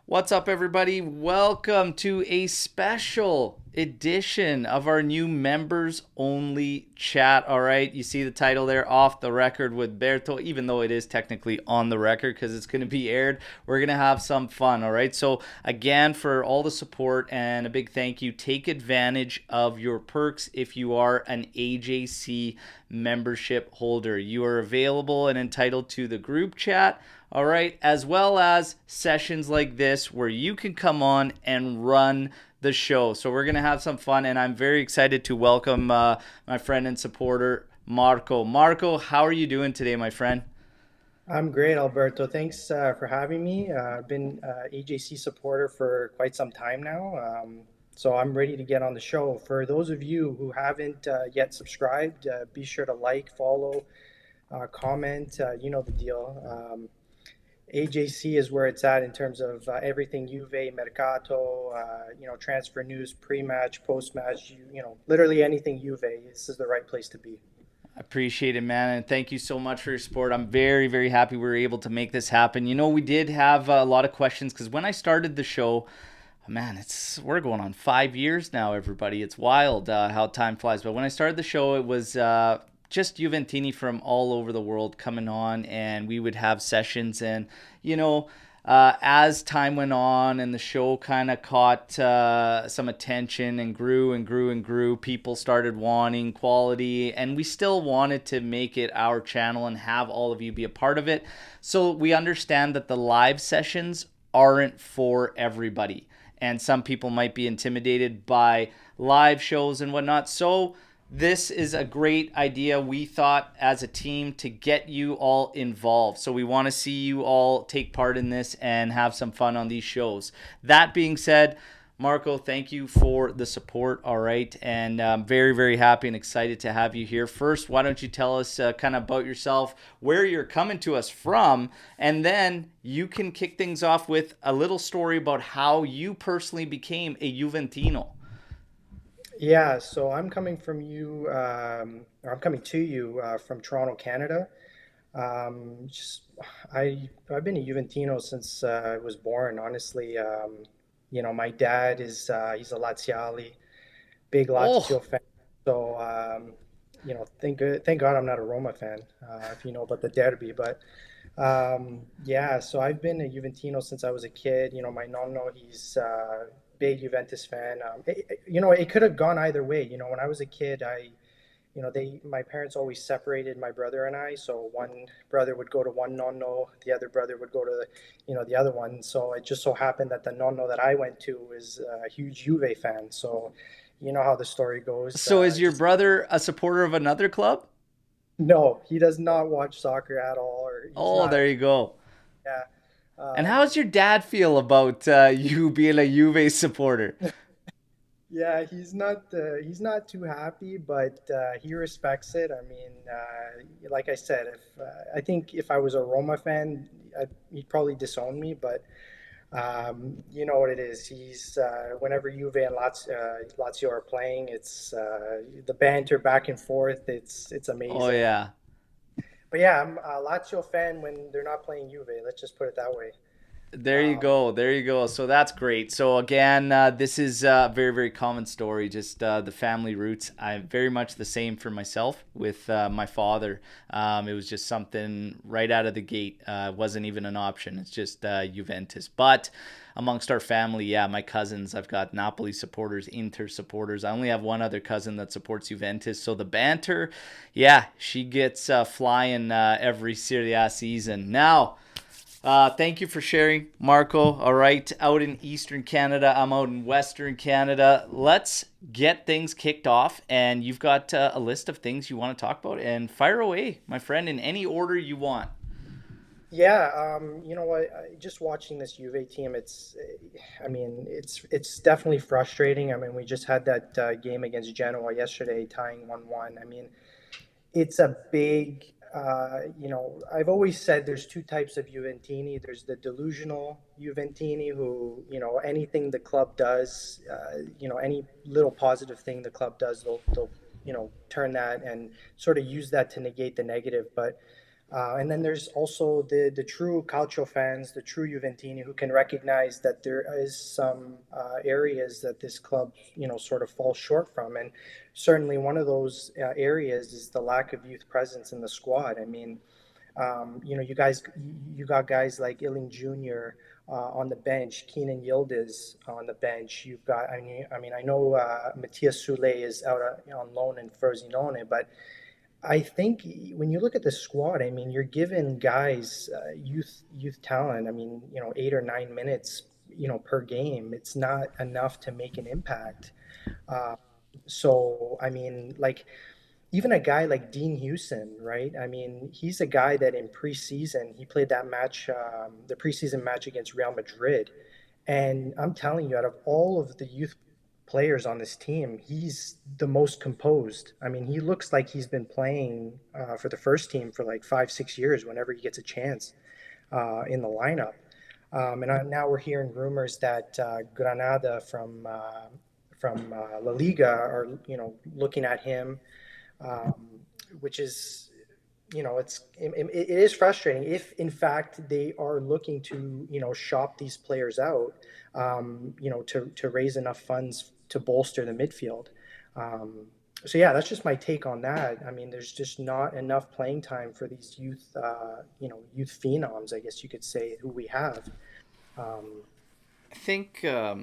What's up, everybody? Welcome to a special edition of our new members only chat. All right, you see the title there, Off the Record with Berto, even though it is technically on the record because it's going to be aired. We're going to have some fun. All right, so again, for all the support and a big thank you, take advantage of your perks if you are an AJC membership holder. You are available and entitled to the group chat, all right, as well as sessions like this where you can come on and run the show. So we're going to have some fun, and I'm very excited to welcome my friend and supporter, Marco. Marco, how are you doing today, my friend? I'm great, Alberto. Thanks for having me. I've been AJC supporter for quite some time now, so I'm ready to get on the show. For those of you who haven't yet subscribed, be sure to like, follow, comment. You know the deal. AJC is where it's at in terms of everything Juve, Mercato, transfer news, pre-match, post-match. Literally anything Juve. This is the right place to be. I appreciate it, man, and thank you so much for your support. I'm very, very happy we were able to make this happen. You know, we did have a lot of questions because when I started the show, man, we're going on 5 years now, everybody. It's wild how time flies. But when I started the show, it was just Juventini from all over the world coming on, and we would have sessions. And you know, as time went on and the show kind of caught some attention and grew and grew and grew, people started wanting quality, and we still wanted to make it our channel and have all of you be a part of it. So we understand that the live sessions aren't for everybody, and some people might be intimidated by live shows and whatnot. So this is a great idea, we thought, as a team to get you all involved. So we want to see you all take part in this and have some fun on these shows. That being said, Marco, thank you for the support. All right. And I'm very, very happy and excited to have you here. First, why don't you tell us kind of about yourself, where you're coming to us from, and then you can kick things off with a little story about how you personally became a Juventino. Yeah, so I'm coming from you, or I'm coming to you from Toronto, Canada. Just I've been a Juventino since I was born. Honestly, my dad is he's a Laziale, big Oh, Lazio fan. So thank God I'm not a Roma fan. If you know about the derby, but yeah, so I've been a Juventino since I was a kid. My nonno, he's big Juventus fan. It could have gone either way. When I was a kid, my parents always separated my brother and I. So one brother would go to one nonno, the other brother would go to, the other one. So it just so happened that the nonno that I went to was a huge Juve fan. So you know how the story goes. so is your brother a supporter of another club? No, he does not watch soccer at all, or he's Oh, not a there you go. yeah. And how does your dad feel about you being a Juve supporter? Yeah, he's not too happy, but he respects it. I mean, like I said, if I think if I was a Roma fan, he'd probably disown me. But you know what it is. He's whenever Juve and Lazio are playing, it's the banter back and forth. It's Oh amazing. yeah. But yeah, I'm a Lazio fan when they're not playing Juve. Let's just put it that way. There you Um, go. There you go. So that's great. So again, this is a very, very common story. Just the family roots. I'm very much the same for myself with my father. It was just something right out of the gate. Wasn't even an option. It's just Juventus. But amongst our family, yeah, my cousins, I've got Napoli supporters, Inter supporters. I only have one other cousin that supports Juventus. So the banter, yeah, she gets flying every Serie A season. Now, thank you for sharing, Marco. All right, out in Eastern Canada, I'm out in Western Canada. Let's get things kicked off, and you've got a list of things you want to talk about, and fire away, my friend, in any order you want. Yeah, you know what? Just watching this Juve team, I mean, it's definitely frustrating. I mean, we just had that game against Genoa yesterday, tying 1-1. I mean, it's a big, I've always said there's two types of Juventini. There's the delusional Juventini who, anything the club does, any little positive thing the club does, they'll turn that and sort of use that to negate the negative. But And then there's also the true Calcio fans, the true Juventini, who can recognize that there is some areas that this club, sort of falls short from. And certainly one of those areas is the lack of youth presence in the squad. I mean, you got guys like Illing Jr. On the bench, Keenan Yildiz on the bench. You've got, I know Matias Soulé is out on loan in Frosinone, but I think when you look at the squad, I mean, you're giving guys youth talent. I mean, 8 or 9 minutes, per game. It's not enough to make an impact. Uh, so I mean, like even a guy like Dean Houston, right? I mean, he's a guy that in preseason he played that match, the preseason match against Real Madrid, and I'm telling you, out of all of the youth players on this team, he's the most composed. I mean, he looks like he's been playing for the first team for like 5, 6 years whenever he gets a chance in the lineup. Now we're hearing rumors that Granada from La Liga are looking at him, um, which is it is frustrating if in fact they are looking to shop these players out, to raise enough funds to bolster the midfield. So yeah, that's just my take on that. I mean, there's just not enough playing time for these youth phenoms, I guess you could say, who we have. um, I think I'll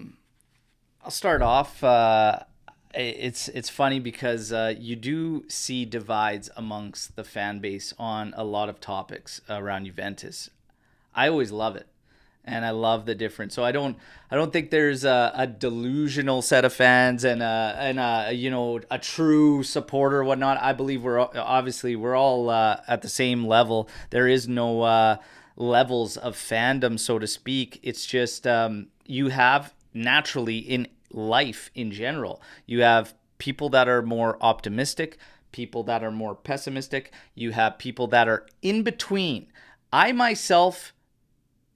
start off. It's funny because you do see divides amongst the fan base on a lot of topics around Juventus. I always love it, and I love the difference. So I don't think there's a delusional set of fans and a true supporter or whatnot. I believe we're all at the same level. There is no levels of fandom, so to speak. It's just you have naturally in life in general, you have people that are more optimistic, people that are more pessimistic, you have people that are in between. I myself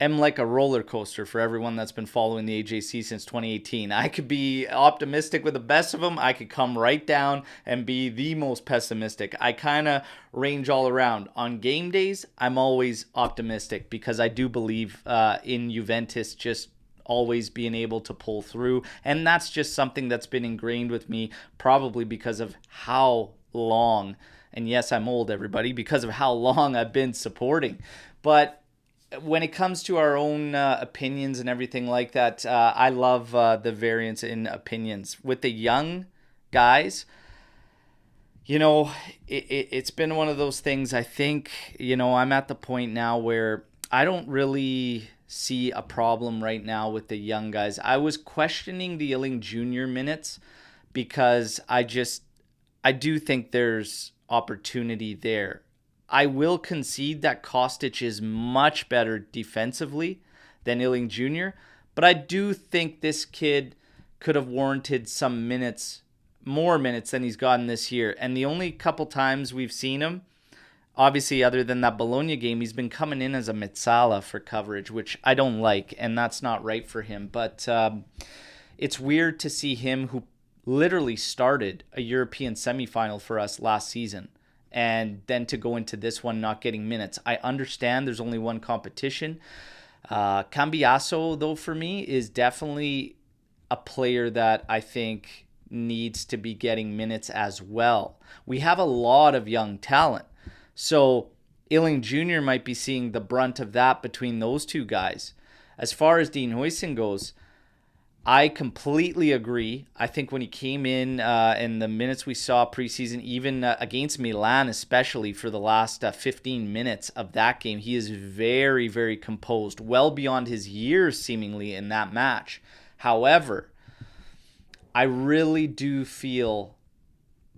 am like a roller coaster for everyone that's been following the AJC since 2018. I could be optimistic with the best of them. I could come right down and be the most pessimistic. I kind of range all around. On game days, I'm always optimistic because I do believe in Juventus just always being able to pull through. And that's just something that's been ingrained with me, probably because of how long, and yes, I'm old, everybody, because of how long I've been supporting. But when it comes to our own opinions and everything like that, I love the variance in opinions. With the young guys, it's been one of those things. I think, I'm at the point now where I don't really see a problem right now with the young guys. I was questioning the Illing Jr. minutes because I do think there's opportunity there. I will concede that Kostic is much better defensively than Illing Jr., but I do think this kid could have warranted some minutes, more minutes than he's gotten this year. And the only couple times we've seen him, obviously, other than that Bologna game, he's been coming in as a Mezzala for coverage, which I don't like, and that's not right for him. But it's weird to see him, who literally started a European semifinal for us last season, and then to go into this one not getting minutes. I understand there's only one competition. Cambiaso, though, for me, is definitely a player that I think needs to be getting minutes as well. We have a lot of young talent. So Illing Jr. might be seeing the brunt of that between those two guys. As far as Dean Huijsen goes, I completely agree. I think when he came in the minutes we saw preseason, even against Milan, especially for the last 15 minutes of that game, he is very, very composed, well beyond his years seemingly in that match. However, I really do feel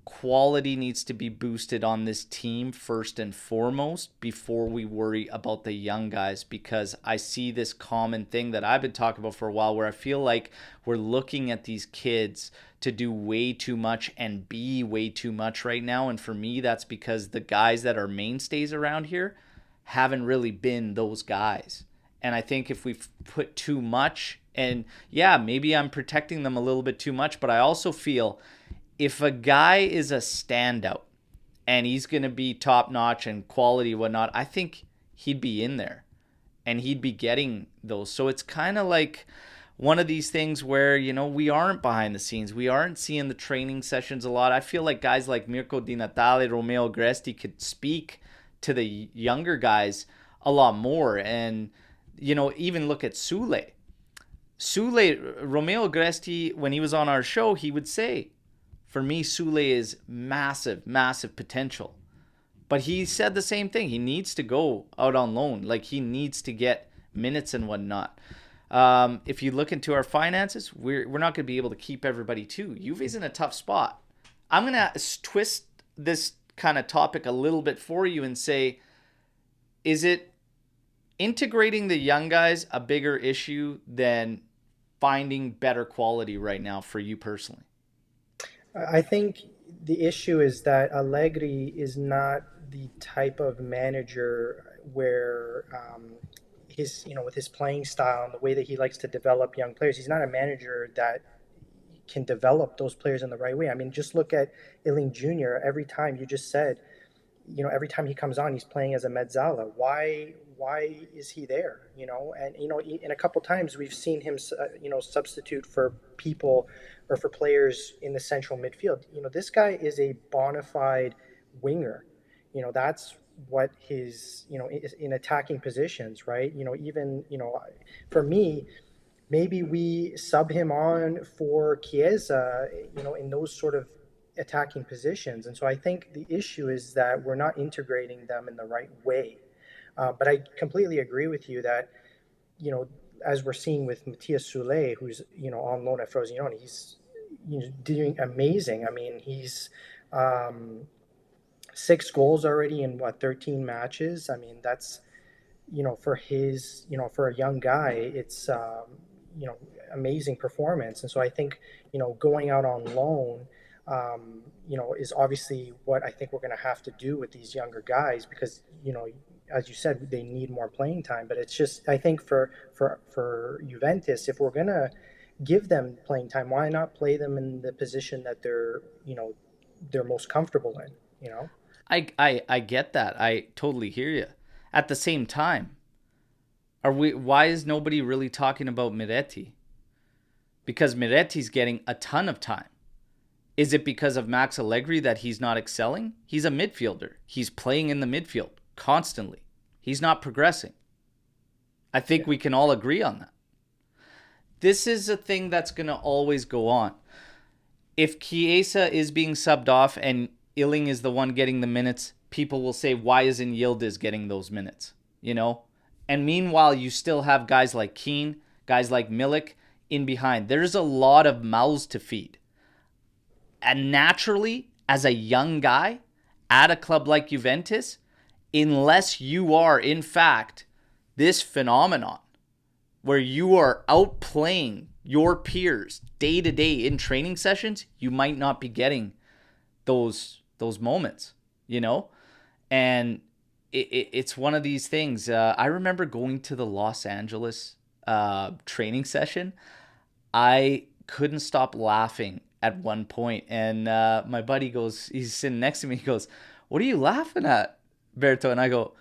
quality needs to be boosted on this team first and foremost before we worry about the young guys, because I see this common thing that I've been talking about for a while where I feel like we're looking at these kids to do way too much and be way too much right now. And for me, that's because the guys that are mainstays around here haven't really been those guys. And I think if we put too much, and yeah, maybe I'm protecting them a little bit too much, but I also feel if a guy is a standout and he's going to be top notch and quality and whatnot, I think he'd be in there and he'd be getting those. So it's kind of like one of these things where, we aren't behind the scenes. We aren't seeing the training sessions a lot. I feel like guys like Mirko Di Natale, Romeo Agresti could speak to the younger guys a lot more. And, even look at Sule. Romeo Agresti, when he was on our show, he would say, for me, Sule is massive, massive potential. But he said the same thing. He needs to go out on loan. Like, he needs to get minutes and whatnot. If you look into our finances, we're not going to be able to keep everybody too. Juve's in a tough spot. I'm going to twist this kind of topic a little bit for you and say, is it integrating the young guys a bigger issue than finding better quality right now for you personally? I think the issue is that Allegri is not the type of manager where with his playing style and the way that he likes to develop young players, he's not a manager that can develop those players in the right way. I mean, just look at Iling Jr. Every time you just said, every time he comes on, he's playing as a mezzala. Why is he there? And in a couple times we've seen him, substitute for people or for players in the central midfield. This guy is a bona fide winger. That's what his, is in attacking positions, right? Even, for me, maybe we sub him on for Chiesa, in those sort of attacking positions. And so I think the issue is that we're not integrating them in the right way. But I completely agree with you that, as we're seeing with Matthias Sule, who's, on loan at Frosinone, he's doing amazing. I mean, he's 6 goals already in 13 matches. I mean, that's, for his, for a young guy, it's, amazing performance. And so I think, going out on loan, is obviously what I think we're going to have to do with these younger guys because, as you said, they need more playing time. But it's just, I think for Juventus, if we're going to give them playing time, why not play them in the position that they're most comfortable in, I get that. I totally hear you. At the same time, why is nobody really talking about Miretti? Because Miretti's getting a ton of time. Is it because of Max Allegri that he's not excelling? He's a midfielder. He's playing in the midfield constantly. He's not progressing. I think we can all agree on that. This is a thing that's going to always go on. If Chiesa is being subbed off and Iling is the one getting the minutes, people will say, why isn't Yildiz getting those minutes? And meanwhile, you still have guys like Keane, guys like Milik in behind. There's a lot of mouths to feed. And naturally, as a young guy at a club like Juventus, unless you are, in fact, this phenomenon where you are outplaying your peers day to day in training sessions, you might not be getting those moments, And it's one of these things. I remember going to the Los Angeles training session. I couldn't stop laughing at one point, and my buddy goes, he's sitting next to me, he goes, what are you laughing at, Berto? And I go,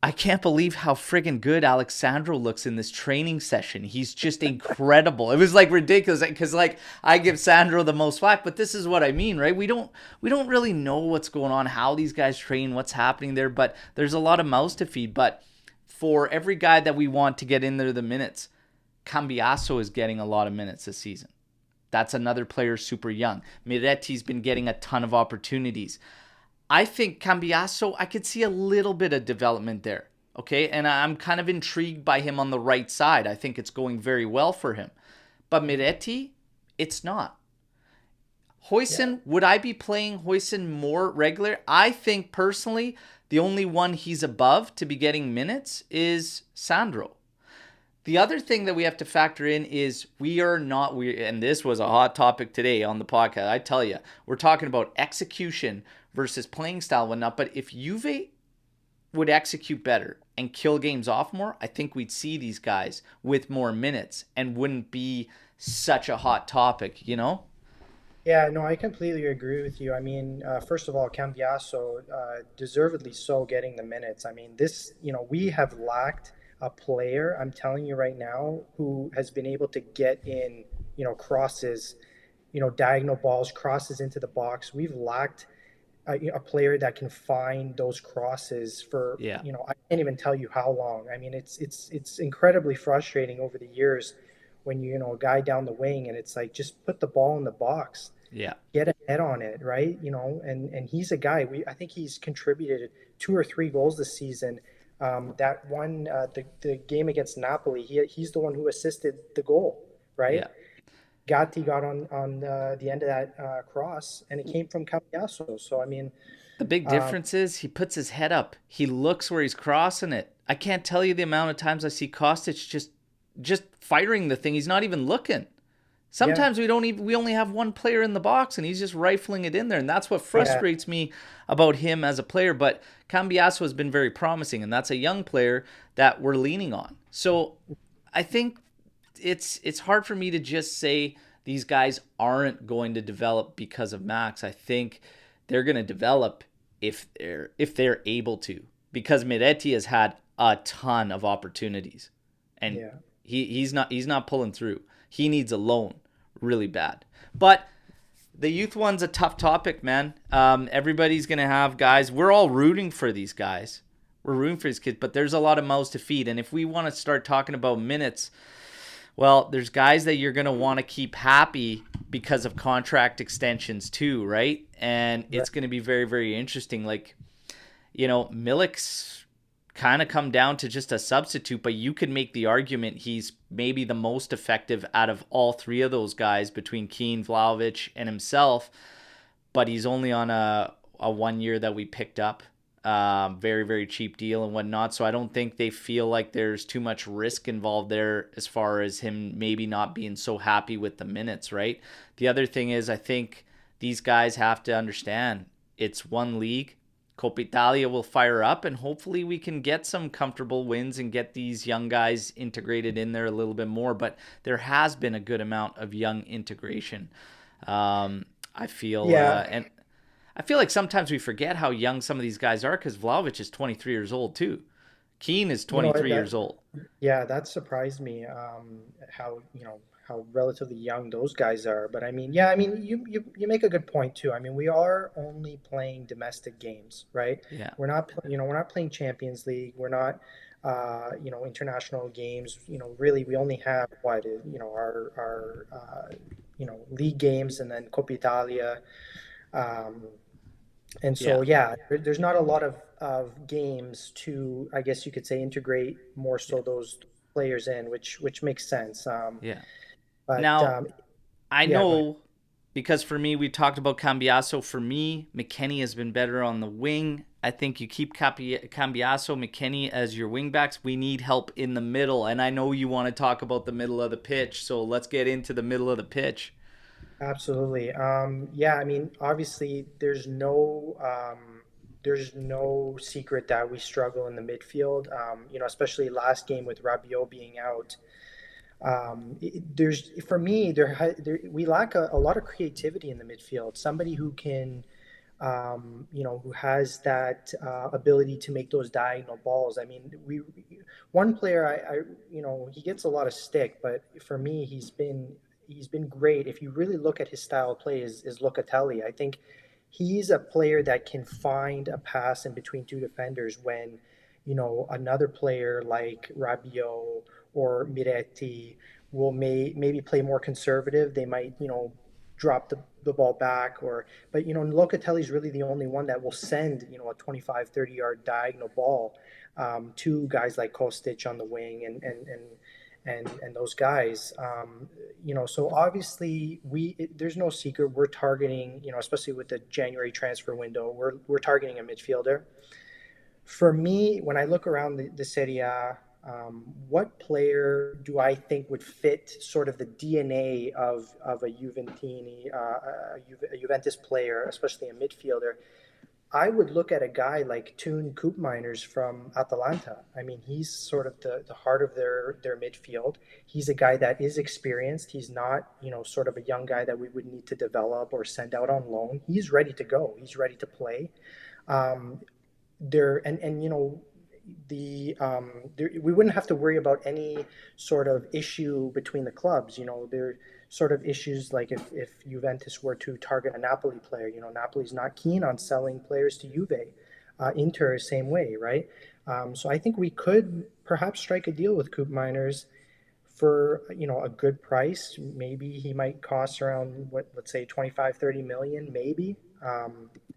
I can't believe how friggin' good Alexandro looks in this training session. He's just incredible. It was ridiculous because I give Sandro the most flack, but this is what I mean, right? We don't really know what's going on, how these guys train, what's happening there, but there's a lot of mouths to feed. But for every guy that we want to get in there the minutes, Cambiasso is getting a lot of minutes this season. That's another player super young. Miretti's been getting a ton of opportunities. I think Cambiasso, I could see a little bit of development there, okay? And I'm kind of intrigued by him on the right side. I think it's going very well for him. But Miretti, it's not. Huijsen, would I be playing Huijsen more regular? I think personally, the only one he's above to be getting minutes is Sandro. The other thing that we have to factor in is and this was a hot topic today on the podcast, I tell you, we're talking about execution versus playing style and whatnot, but if Juve would execute better and kill games off more, I think we'd see these guys with more minutes and wouldn't be such a hot topic, Yeah, no, I completely agree with you. I mean, first of all, Cambiaso, deservedly so, getting the minutes. I mean, we have lacked a player, I'm telling you right now, who has been able to get in, crosses, diagonal balls, crosses into the box. We've lacked a player that can find those crosses for, Yeah, I can't even tell you how long. I mean, it's incredibly frustrating over the years when a guy down the wing, and it's like, just put the ball in the box, yeah, get a head on it, right? And he's a guy, I think he's contributed 2 or 3 goals this season. That one, the game against Napoli, he's the one who assisted the goal, right? yeah. Gatti got on the end of that cross, and it came from Cambiaso. So I mean, The big um, difference is he puts his head up. He looks where he's crossing it. I can't tell you the amount of times I see Kostic just firing the thing. He's not even looking. yeah, Sometimes we only have one player in the box and he's just rifling it in there, and that's what yeah, frustrates me about him as a player. But Cambiaso has been very promising, and that's a young player that we're leaning on. So I think it's hard for me to just say these guys aren't going to develop because of Max. I think they're going to develop if they're able to, because Miretti has had a ton of opportunities, and yeah. he's not pulling through. He needs a loan really bad. But the youth one's a tough topic, man. Everybody's gonna have guys. We're all rooting for these guys. We're rooting for these kids, but there's a lot of mouths to feed. And if we want to start talking about minutes, well, there's guys that you're gonna want to keep happy because of contract extensions too, right? And Right. it's gonna be very, very interesting. Like, Milik's kind of come down to just a substitute, but you could make the argument he's maybe the most effective out of all three of those guys between Keane, Vlahovic, and himself. But he's only on a 1 year that we picked up. Very, very cheap deal and whatnot. So I don't think they feel like there's too much risk involved there as far as him maybe not being so happy with the minutes, right? The other thing is, I think these guys have to understand it's one league. Coppa Italia will fire up, and hopefully we can get some comfortable wins and get these young guys integrated in there a little bit more. But there has been a good amount of young integration. I feel, Yeah, and I feel like sometimes we forget how young some of these guys are because Vlahovic is 23 years old too. Keane is you know 23 years that. old. Yeah, that surprised me. How relatively young those guys are. But I mean, yeah, I mean, you make a good point too. I mean, we are only playing domestic games, right? Yeah, We're not playing Champions League. We're not, international games. Really, we only have our league games, and then Coppa Italia. Um, and yeah, so, yeah, there's not a lot of games to, I guess you could say, integrate more yeah, so those players in, which makes sense. yeah. But Now, I yeah, go ahead. know because for me, we talked about Cambiaso. For me, McKennie has been better on the wing. I think you keep Cambiaso, McKennie as your wingbacks. We need help in the middle. And I know you want to talk about the middle of the pitch. So let's get into the middle of the pitch. Absolutely. Yeah, I mean, obviously, there's no secret that we struggle in the midfield. Especially last game with Rabiot being out. There's for me we lack a lot of creativity in the midfield. Somebody who can, who has that ability to make those diagonal balls. I mean, one player, he gets a lot of stick, but for me, he's been great. If you really look at his style of play, is Locatelli. I think he's a player that can find a pass in between two defenders when, another player like Rabiot or Miretti maybe play more conservative. They might, drop the ball back, but Locatelli's really the only one that will send, a 25, 30 yard diagonal ball, to guys like Kostic on the wing, and those guys. So obviously there's no secret we're targeting, especially with the January transfer window, we're targeting a midfielder. For me, when I look around the Serie A, what player do I think would fit sort of the DNA of a Juventini, a Juventus player, especially a midfielder? I would look at a guy like Toon Koopmeiners from Atalanta. I mean, he's sort of the heart of their midfield. He's a guy that is experienced. He's not, sort of a young guy that we would need to develop or send out on loan. He's ready to go. He's ready to play. Um, we wouldn't have to worry about any sort of issue between the clubs. There sort of issues like if Juventus were to target a Napoli player, Napoli's not keen on selling players to Juve. Inter same way, right? So I think we could perhaps strike a deal with Coop Miners for a good price. Maybe he might cost around let's say 25, 30 million, maybe.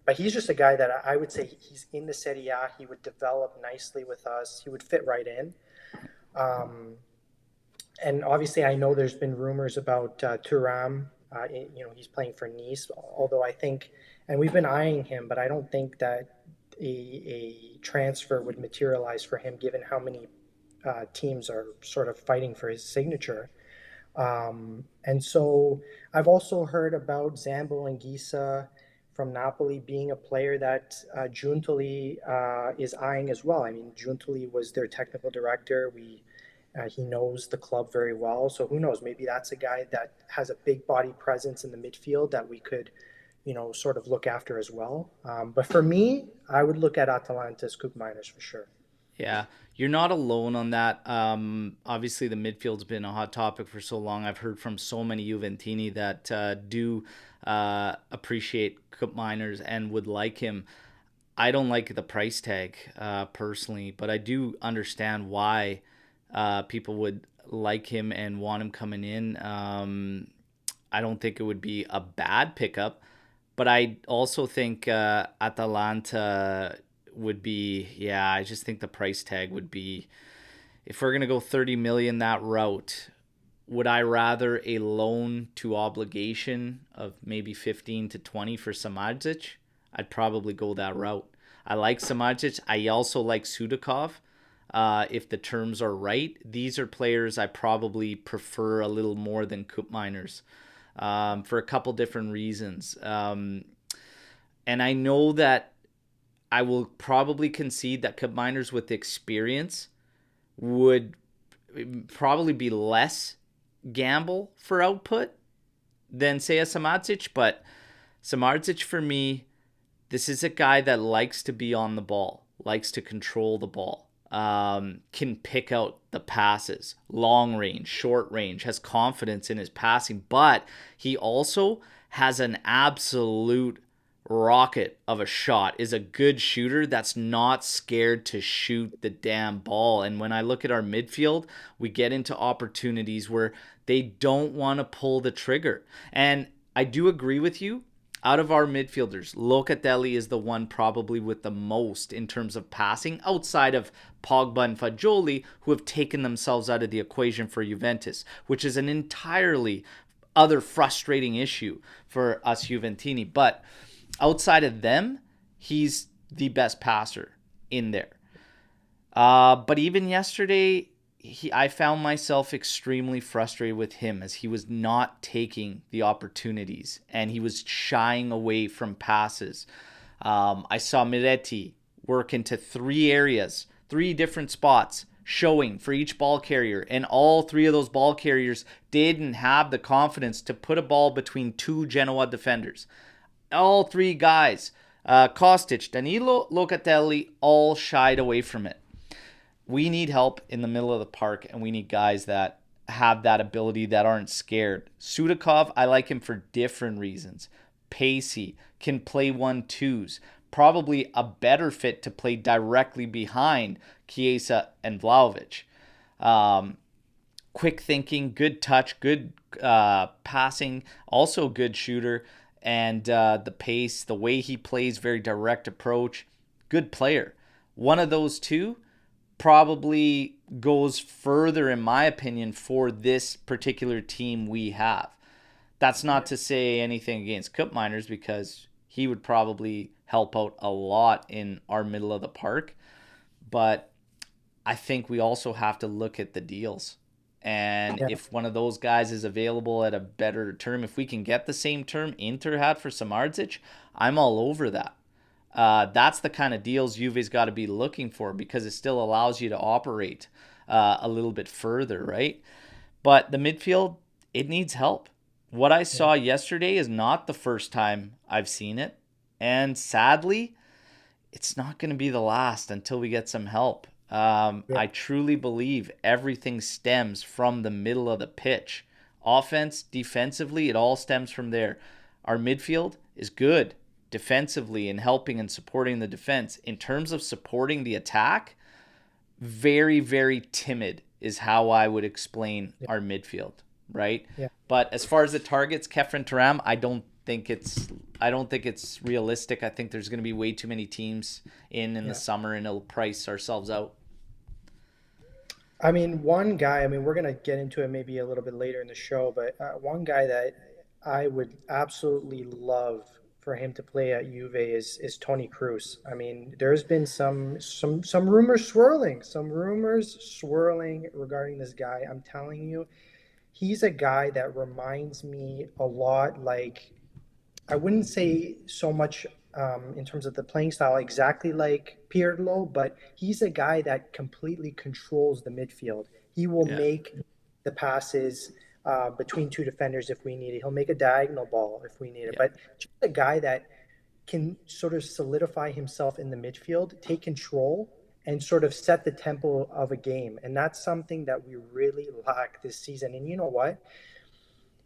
But he's just a guy that I would say he's in the Serie A. He would develop nicely with us. He would fit right in. Um, and obviously, I know there's been rumors about Thuram. He's playing for Nice, although I think, and we've been eyeing him, but I don't think that a transfer would materialize for him, given how many teams are sort of fighting for his signature. And so I've also heard about Zambo and Gisa from Napoli being a player that Giuntoli is eyeing as well. I mean, Giuntoli was their technical director. He knows the club very well. So who knows? Maybe that's a guy that has a big body presence in the midfield that we could, sort of look after as well. But for me, I would look at Atalanta's Coop Miners for sure. Yeah, you're not alone on that. Obviously, the midfield's been a hot topic for so long. I've heard from so many Juventini that do appreciate Cup Miners and would like him. I don't like the price tag personally, but I do understand why people would like him and want him coming in. I don't think it would be a bad pickup, but I also think Atalanta would be, yeah, I just think the price tag would be, if we're going to go 30 million that route, would I rather a loan to obligation of maybe 15 to 20 for Samadžić? I'd probably go that route. I like Samadžić. I also like Sudakov. If the terms are right, these are players I probably prefer a little more than Cup Miners for a couple different reasons. And I know that I will probably concede that Cup Miners with experience would probably be less gamble for output than, say, a Samadžić. But Samadžić, for me, this is a guy that likes to be on the ball, likes to control the ball, can pick out the passes, long range, short range, has confidence in his passing, but he also has an absolute rocket of a shot, is a good shooter that's not scared to shoot the damn ball. And when I look at our midfield, we get into opportunities where they don't want to pull the trigger. And I do agree with you. Out of our midfielders, Locatelli is the one probably with the most in terms of passing, outside of Pogba and Fagioli, who have taken themselves out of the equation for Juventus, which is an entirely other frustrating issue for us Juventini. But outside of them, he's the best passer in there. But even yesterday, I found myself extremely frustrated with him as he was not taking the opportunities and he was shying away from passes. I saw Miretti work into three areas, three different spots, showing for each ball carrier, and all three of those ball carriers didn't have the confidence to put a ball between two Genoa defenders. All three guys, Kostic, Danilo, Locatelli, all shied away from it. We need help in the middle of the park, and we need guys that have that ability, that aren't scared. Sudakov, I like him for different reasons. Pacey, can play 1-2s. Probably a better fit to play directly behind Chiesa and Vlahovic. Quick thinking, good touch, good passing, also good shooter. And the pace, the way he plays, very direct approach, good player. One of those two probably goes further, in my opinion, for this particular team we have. That's not to say anything against Cup Miners, because he would probably help out a lot in our middle of the park. But I think we also have to look at the deals. And if one of those guys is available at a better term, if we can get the same term Inter had for Samardzic, I'm all over that. That's the kind of deals Juve's got to be looking for because it still allows you to operate a little bit further, right? But the midfield, it needs help. What I Yeah, saw yesterday is not the first time I've seen it. And sadly, it's not going to be the last until we get some help. yeah, I truly believe everything stems from the middle of the pitch. Offense, defensively, it all stems from there. Our midfield is good defensively and helping and supporting the defense. In terms of supporting the attack, very, very timid is how I would explain yeah, our midfield, right? yeah. But as far as the targets, Kefren Turam, I don't think it's realistic. I think there's going to be way too many teams in the Yeah. summer, and it'll price ourselves out. I mean, one guy, I mean, we're going to get into it maybe a little bit later in the show, but one guy that I would absolutely love for him to play at Juve is Toni Kroos. I mean, there's been some rumors swirling regarding this guy. I'm telling you, he's a guy that reminds me a lot like I wouldn't say so much in terms of the playing style exactly like Pirlo, but he's a guy that completely controls the midfield. He will Yeah, make the passes between two defenders if we need it. He'll make a diagonal ball if we need it. yeah, But just a guy that can sort of solidify himself in the midfield, take control, and sort of set the tempo of a game. And that's something that we really lack this season. And you know what?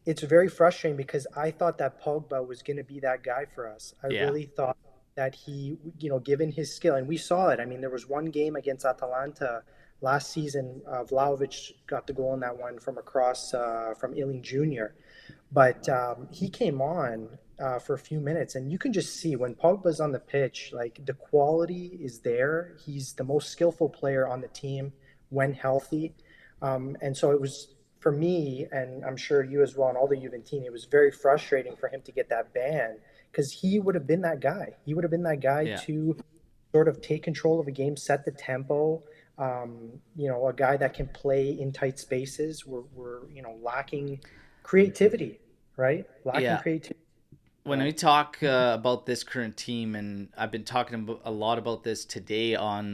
It's very frustrating because I thought that Pogba was going to be that guy for us. I yeah, really thought that he, given his skill, and we saw it. I mean, there was one game against Atalanta last season. Vlahovic got the goal in that one from across from Ealing Jr. But he came on for a few minutes, and you can just see when Pogba's on the pitch, like the quality is there. He's the most skillful player on the team when healthy. And so it was for me, and I'm sure you as well, and all the Juventini, it was very frustrating for him to get that ban because he would have been that guy. He would have been that guy yeah. to sort of take control of a game, set the tempo. A guy that can play in tight spaces. We're lacking creativity, right? Lacking Yeah. creativity. When we So, talk about this current team, and I've been talking a lot about this today on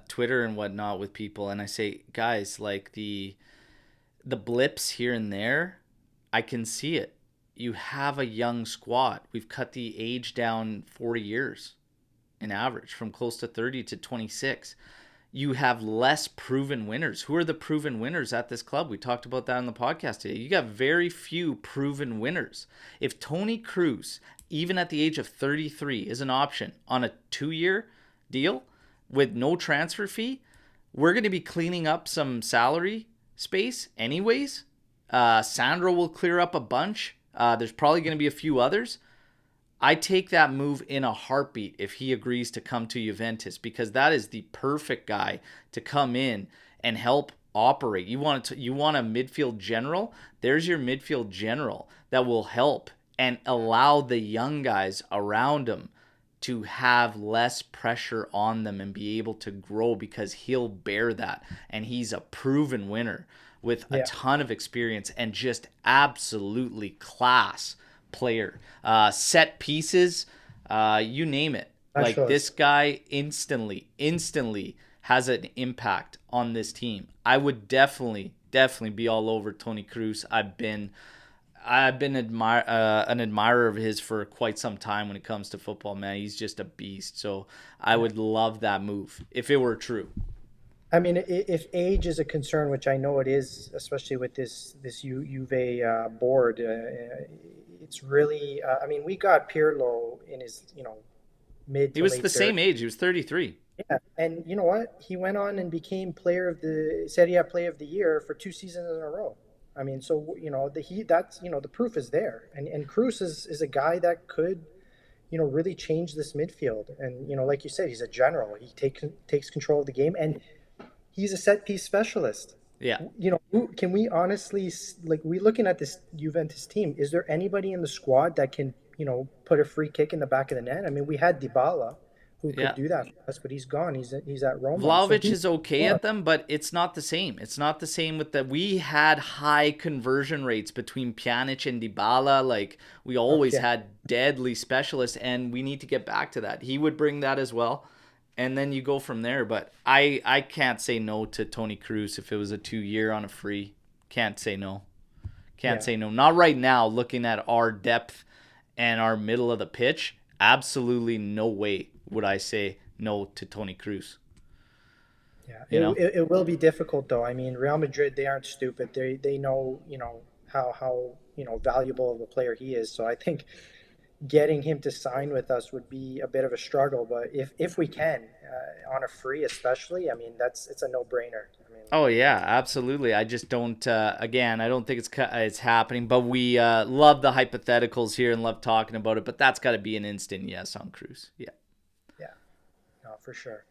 Twitter and whatnot with people, and I say, guys, like the blips here and there, I can see it. You have a young squad. We've cut the age down 40 years in average from close to 30 to 26. You have less proven winners. Who are the proven winners at this club? We talked about that on the podcast today. You got very few proven winners. If Toni Kroos, even at the age of 33, is an option on a 2-year deal with no transfer fee, we're going to be cleaning up some salary space anyways. Sandro will clear up a bunch. There's probably going to be a few others. I take that move in a heartbeat if he agrees to come to Juventus because that is the perfect guy to come in and help operate. You want a midfield general? There's your midfield general that will help and allow the young guys around him to have less pressure on them and be able to grow because he'll bear that. And he's a proven winner with a yeah, ton of experience and just absolutely class player. Set pieces, you name it. Like this specialist. guy instantly has an impact on this team. I would definitely be all over Toni Kroos. I've been an admirer of his for quite some time when it comes to football, man. He's just a beast. So I Yeah. would love that move if it were true. I mean, if age is a concern, which I know it is, especially with this Juve board, it's really. I mean, we got Pirlo in his mid He to was the late 30s. same age. He was 33. Yeah, and you know what? He went on and became player of the Serie A Player of the Year for 2 seasons in a row. I mean, so that's the proof is there, and Cruz is a guy that could really change this midfield. And like you said, he's a general. He takes control of the game, and he's a set piece specialist. Yeah. Can we honestly like we looking at this Juventus team? Is there anybody in the squad that can put a free kick in the back of the net? I mean, we had Dybala, who could Yeah. do that for us, but he's gone. He's at Roma, so Vlahovic who? is okay at them, but it's not the same. It's not the same with the. We had high conversion rates between Pjanic and Dybala. Like we always Okay, had deadly specialists, and we need to get back to that. He would bring that as well, and then you go from there. But I can't say no to Toni Kroos if it was a 2 year on a free. Can't say no. Can't yeah, say no. Not right now. Looking at our depth and our middle of the pitch, absolutely no way would I say no to Toni Kroos. yeah. You know. It will be difficult though. I mean, Real Madrid, they aren't stupid. They know, how valuable of a player he is. So I think getting him to sign with us would be a bit of a struggle. But if we can, on a free especially, I mean, it's a no brainer. I mean, Oh yeah, absolutely. I just don't. Again, I don't think it's happening. But we love the hypotheticals here and love talking about it. But that's got to be an instant yes on Cruz. Yeah. yeah, no, for sure.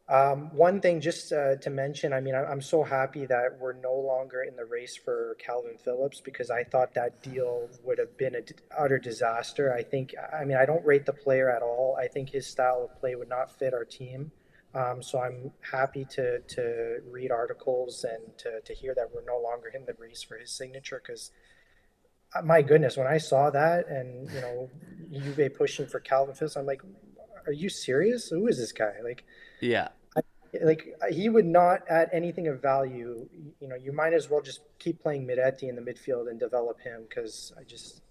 One thing just to mention, I mean, I'm so happy that we're no longer in the race for Calvin Phillips because I thought that deal would have been an utter disaster. I mean, I don't rate the player at all. I think his style of play would not fit our team. So I'm happy to read articles and to hear that we're no longer in the race for his signature because my goodness, when I saw that and, Juve pushing for Calvin Phillips, I'm like, are you serious? Who is this guy? Yeah. Like he would not add anything of value. You might as well just keep playing Miretti in the midfield and develop him because I just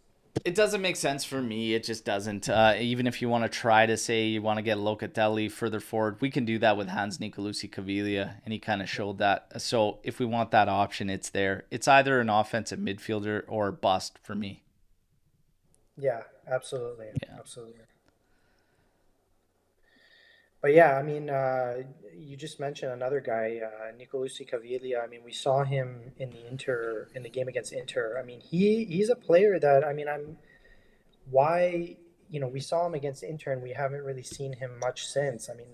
It doesn't make sense for me. It just doesn't. Even if you want to try to say you want to get Locatelli further forward, we can do that with Hans Nicolosi Caviglia, and he kind of showed that. So if we want that option, it's there. It's either an offensive midfielder or bust for me. yeah, absolutely, Yeah. absolutely. But yeah, I mean, you just mentioned another guy, Nicolucci Caviglia. I mean, we saw him in the game against Inter. I mean, he's a player that I mean, why we saw him against Inter and we haven't really seen him much since. I mean,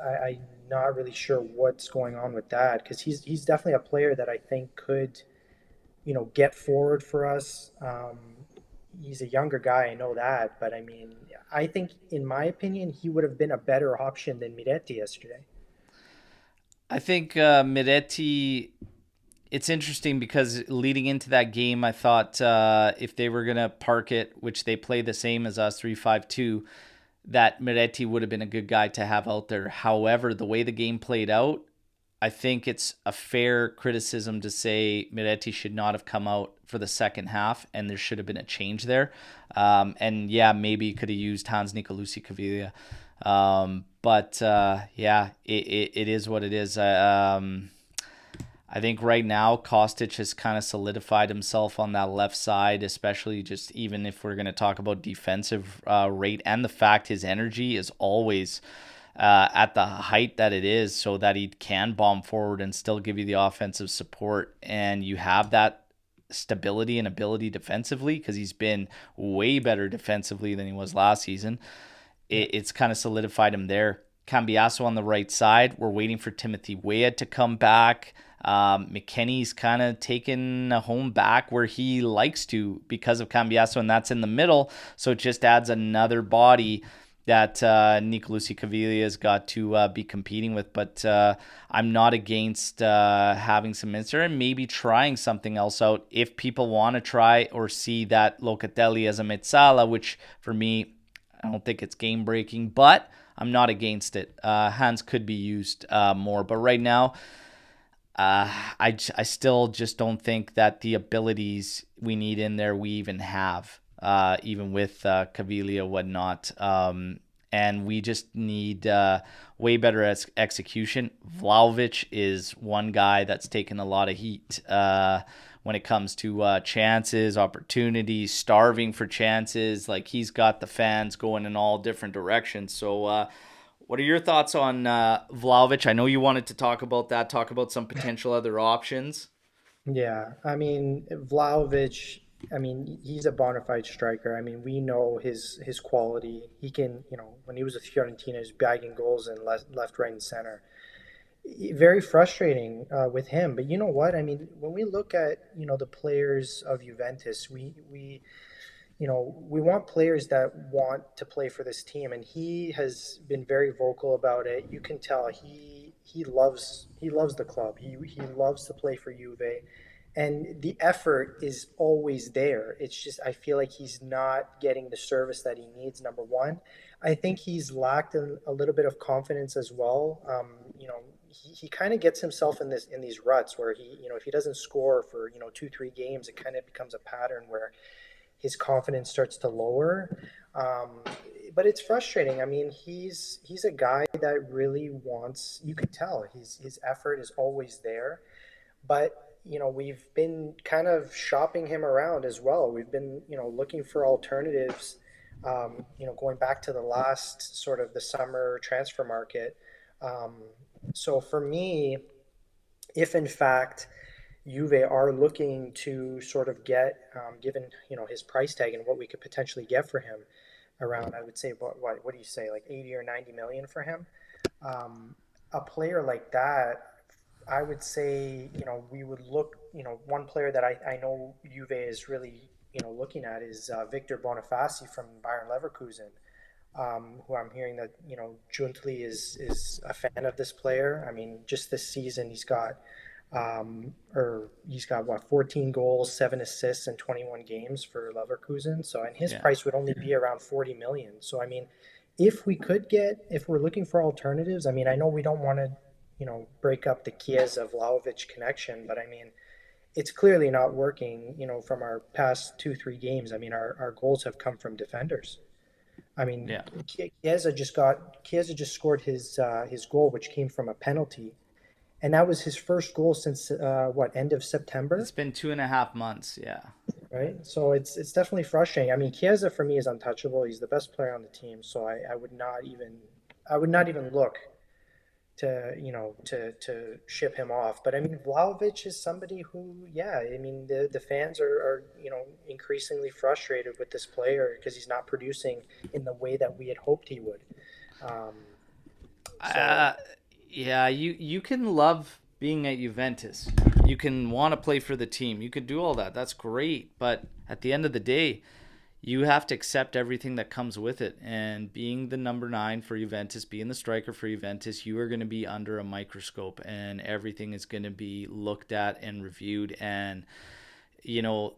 I'm not really sure what's going on with that because he's definitely a player that I think could get forward for us. He's a younger guy, I know that, but I mean, I think in my opinion he would have been a better option than Miretti yesterday. I think Miretti. It's interesting because leading into that game, I thought if they were gonna park it, which they play the same as us, 3-5-2, that Miretti would have been a good guy to have out there. However, the way the game played out, I think it's a fair criticism to say Miretti should not have come out for the second half, and there should have been a change there. And yeah, maybe you could have used Hans Nicolosi Caviglia. But yeah, it is what it is. I think right now Kostic has kind of solidified himself on that left side, especially just even if we're going to talk about defensive rate and the fact his energy is always at the height that it is so that he can bomb forward and still give you the offensive support. And you have that stability and ability defensively because he's been way better defensively than he was last season. Yeah. It's kind of solidified him there. Cambiasso on the right side. We're waiting for Timothy Weah to come back. McKennie's kind of taken a home back where he likes to because of Cambiasso, and that's in the middle. So it just adds another body that Nicolosi Caviglia's got to be competing with. But I'm not against having some insert and maybe trying something else out if people want to try or see that Locatelli as a Mezzala, which for me, I don't think it's game breaking, but I'm not against it. Hands could be used more, but right now, I still just don't think that the abilities we need in there we even have, even with Caviglia whatnot. And we just need way better execution. Vlahovic is one guy that's taken a lot of heat when it comes to chances, opportunities, starving for chances. Like he's got the fans going in all different directions. So what are your thoughts on Vlahovic? I know you wanted to talk about that, talk about some potential other options. Yeah, I mean Vlahovic. I mean he's a bona fide striker. I mean we know his quality. He can, when he was with Fiorentina, he was bagging goals in left, right, and center. Very frustrating with him. But you know what? I mean, when we look at the players of Juventus, we we want players that want to play for this team, and he has been very vocal about it. You can tell he loves the club. He loves to play for Juve, and the effort is always there. It's just I feel like he's not getting the service that he needs. Number one, I think he's lacked a little bit of confidence as well. He kind of gets himself in these ruts where if he doesn't score for 2-3 games, it kind of becomes a pattern where his confidence starts to lower. Um, but it's frustrating. I mean, he's a guy that really wants. You can tell his effort is always there, but we've been kind of shopping him around as well. We've been looking for alternatives. Going back to the last sort of the summer transfer market. Um, so for me, if in fact Juve are looking to sort of get, given his price tag and what we could potentially get for him, around I would say what do you say, like 80 or 90 million for him? A player like that, I would say we would look. One player that I know Juve is really looking at is Victor Bonifaci from Bayern Leverkusen, who I'm hearing that Juntli is a fan of this player. I mean, just this season he's got what, 14 goals, 7 assists in 21 games for Leverkusen. So, and his Yeah. price would only be around 40 million. So, I mean, if we're looking for alternatives, I mean, I know we don't want to, break up the Chiesa Vlahovic connection, but I mean, it's clearly not working. From our past 2-3 games, I mean, our goals have come from defenders. I mean, Yeah. Chiesa just scored his goal, which came from a penalty, and that was his first goal since what, end of It's September, been 2.5 months. Yeah. right? So it's definitely frustrating. I mean, Chiesa for me is untouchable. He's the best player on the team, so I would not even look to ship him off. But I mean, Vlahovic is somebody who, yeah, I mean, the fans are increasingly frustrated with this player because he's not producing in the way that we had hoped he would. Um, so Uh, yeah, you can love being at Juventus. You can want to play for the team. You could do all that. That's great. But at the end of the day, you have to accept everything that comes with it. And being the number 9 for Juventus, being the striker for Juventus, you are going to be under a microscope, and everything is going to be looked at and reviewed. And you know,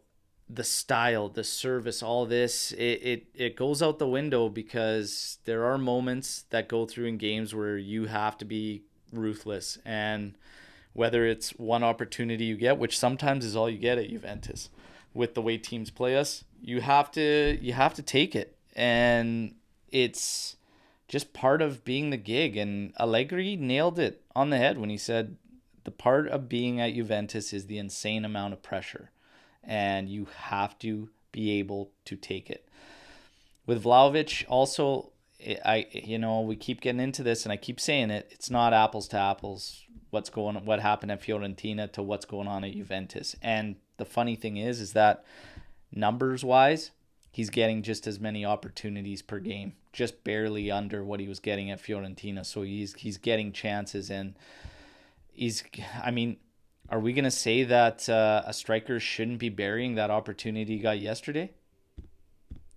the style, the service, all this, it goes out the window because there are moments that go through in games where you have to be ruthless. And whether it's one opportunity you get, which sometimes is all you get at Juventus, with the way teams play us, you have to take it. And it's just part of being the gig. And Allegri nailed it on the head when he said the part of being at Juventus is the insane amount of pressure, and you have to be able to take it. With Vlahovic, also, we keep getting into this, and I keep saying it. It's not apples to apples. What happened at Fiorentina to what's going on at Juventus. And the funny thing is that numbers wise, he's getting just as many opportunities per game, just barely under what he was getting at Fiorentina. So he's getting chances, and I mean, are we going to say that a striker shouldn't be burying that opportunity he got yesterday?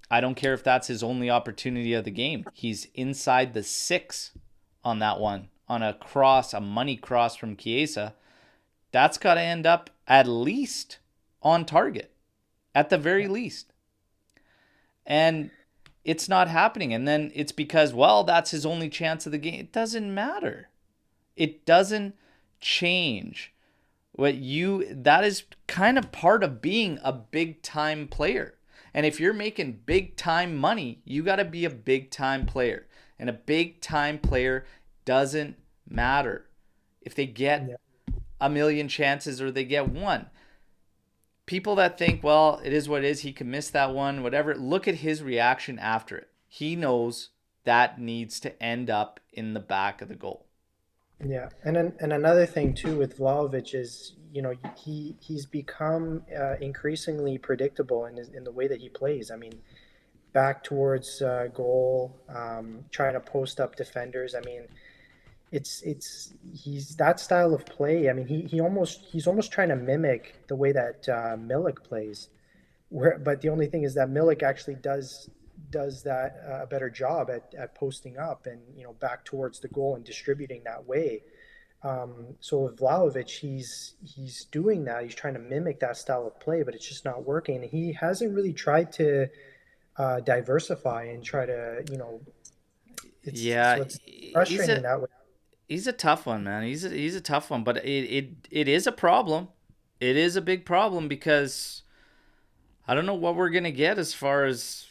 I don't care if that's his only opportunity of the game. He's inside the 6 on that one, on a cross, a money cross from Chiesa. That's got to end up at least on target, at the very least. And it's not happening. And then it's because, well, that's his only chance of the game. It doesn't matter. It doesn't change that is kind of part of being a big time player. And if you're making big time money, you got to be a big time player. And a big time player doesn't matter if they get a million chances or they get one. People that think, well, it is what it is, he can miss that one, whatever, look at his reaction after it. He knows that needs to end up in the back of the goal. yeah, and another thing too with Vlahovic is he's become increasingly predictable in the way that he plays. I mean, back towards goal, trying to post up defenders. I mean, he's that style of play. I mean, he's almost trying to mimic the way that Milik plays. But the only thing is that Milik actually does that a better job at posting up and back towards the goal and distributing that way. So with Vlahovic, he's doing that. He's trying to mimic that style of play, but it's just not working. He hasn't really tried to diversify and try to it's Yeah, so it's he's frustrating a that way. he's a tough one, man. He's a tough one, but it is a problem. It is a big problem because I don't know what we're gonna get as far as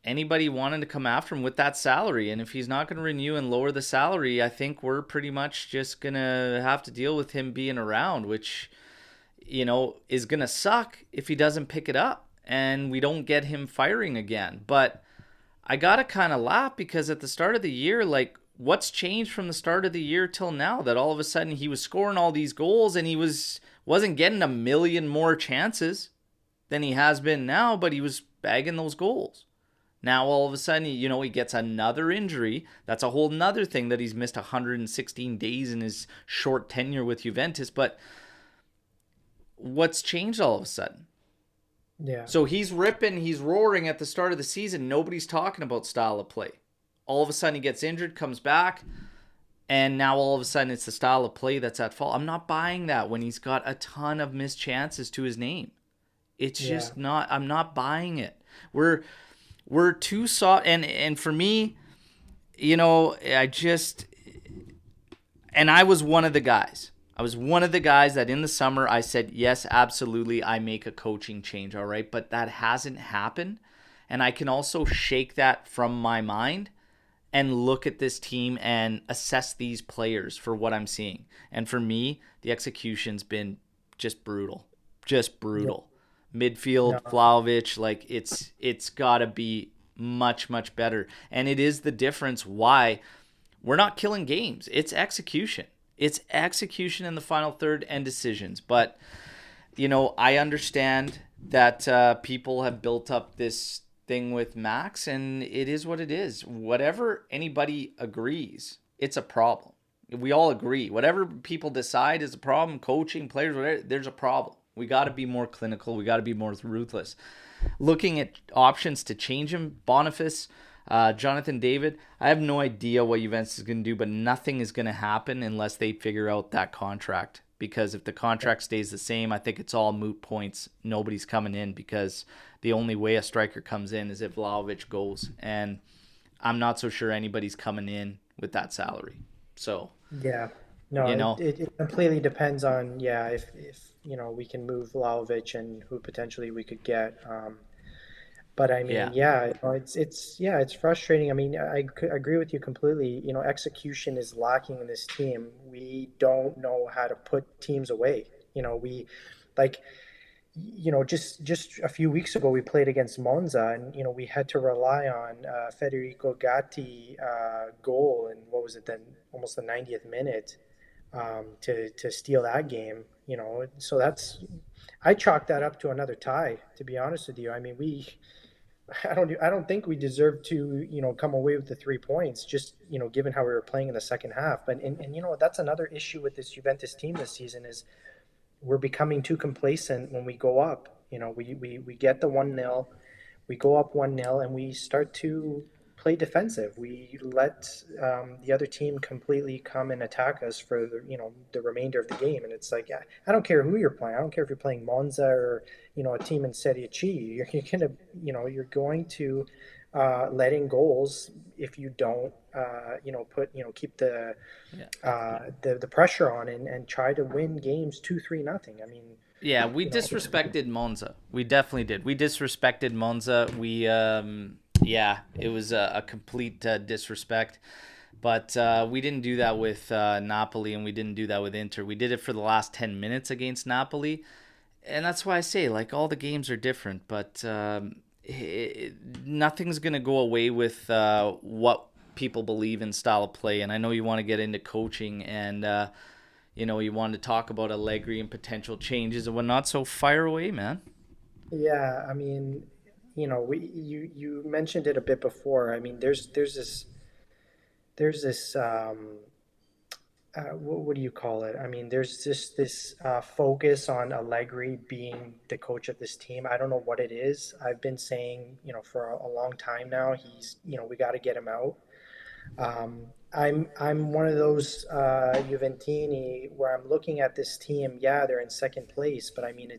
anybody wanting to come after him with that salary. And if he's not gonna renew and lower the salary, I think we're pretty much just gonna have to deal with him being around, which is gonna suck if he doesn't pick it up and we don't get him firing again. But I gotta kind of laugh because at the start of the year, like, what's changed from the start of the year till now that all of a sudden he was scoring all these goals and he wasn't getting a million more chances than he has been now, but he was bagging those goals. Now all of a sudden, he gets another injury. That's a whole nother thing that he's missed 116 days in his short tenure with Juventus. But what's changed all of a sudden? Yeah, So he's ripping, he's roaring at the start of the season. Nobody's talking about style of play. All of a sudden he gets injured, comes back, and now all of a sudden it's the style of play that's at fault. I'm not buying that when he's got a ton of missed chances to his name. It's yeah, just not. I'm not buying it. We're too soft, and for me, I just and I was one of the guys. I was one of the guys that in the summer I said, yes, absolutely, I make a coaching change, all right? But that hasn't happened. And I can also shake that from my mind and look at this team and assess these players for what I'm seeing. And for me, the execution's been just brutal. Just yeah. brutal. Midfield, No, Vlahovic, like it's got to be much, much better. And it is the difference why we're not killing games. It's execution. It's execution in the final third and decisions. But, I understand that people have built up this thing with Max, and it is what it is. Whatever anybody agrees, it's a problem. We all agree. Whatever people decide is a problem, coaching, players, whatever, there's a problem. We got to be more clinical. We got to be more ruthless. Looking at options to change him, Boniface, Jonathan David, I have no idea what Juventus is going to do, but nothing is going to happen unless they figure out that contract. Because if the contract stays the same, I think it's all moot points. Nobody's coming in because the only way a striker comes in is if Vlahovic goes. And I'm not so sure anybody's coming in with that salary. So, yeah. No, you it, know, it, it completely depends on, yeah, if we can move Vlahovic and who potentially we could get. But I mean, yeah. yeah, it's frustrating. I mean, agree with you completely. Execution is lacking in this team. We don't know how to put teams away. We like just a few weeks ago we played against Monza, and we had to rely on Federico Gatti goal, and what was it then, almost the 90th minute, to steal that game. So I chalk that up to another tie. To be honest with you, I mean I don't think we deserve to come away with the 3 points, just given how we were playing in the second half. But and that's another issue with this Juventus team this season is we're becoming too complacent when we go up. We get the 1-0, we go up 1-0, and we start to play defensive. We let the other team completely come and attack us for the remainder of the game. And it's like, I don't care who you're playing. I don't care if you're playing Monza or a team in Serie C. You're going to let in goals if you don't keep Yeah. the pressure on and try to win games 2-3 nothing. I mean, Yeah, we you know, disrespected Monza. We definitely did. We disrespected Monza. Yeah, it was a complete disrespect. But we didn't do that with Napoli, and we didn't do that with Inter. We did it for the last 10 minutes against Napoli. And that's why I say, like, all the games are different. But nothing's going to go away with what people believe in style of play. And I know you want to get into coaching and you wanted to talk about Allegri and potential changes and whatnot. So fire away, man. yeah, I mean, you mentioned it a bit before. I mean, there's this what do you call it? I mean, there's just this focus on Allegri being the coach of this team. I don't know what it is. I've been saying, for a long time now, we got to get him out. I'm one of those Juventini where I'm looking at this team. Yeah, they're in second place, but I mean,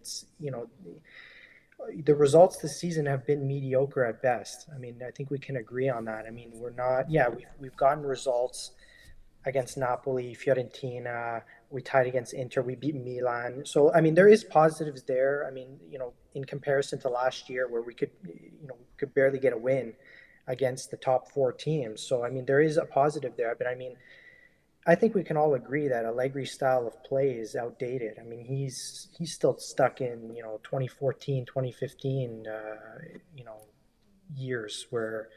the results this season have been mediocre at best. I mean, I think we can agree on that. I mean, we're not. Yeah, we've gotten results against Napoli, Fiorentina. We tied against Inter. We beat Milan. So I mean, there is positives there. I mean, in comparison to last year where we could barely get a win against the top four teams. So I mean, there is a positive there. But I mean, I think we can all agree that Allegri's style of play is outdated. I mean, he's still stuck in 2014, 2015 years where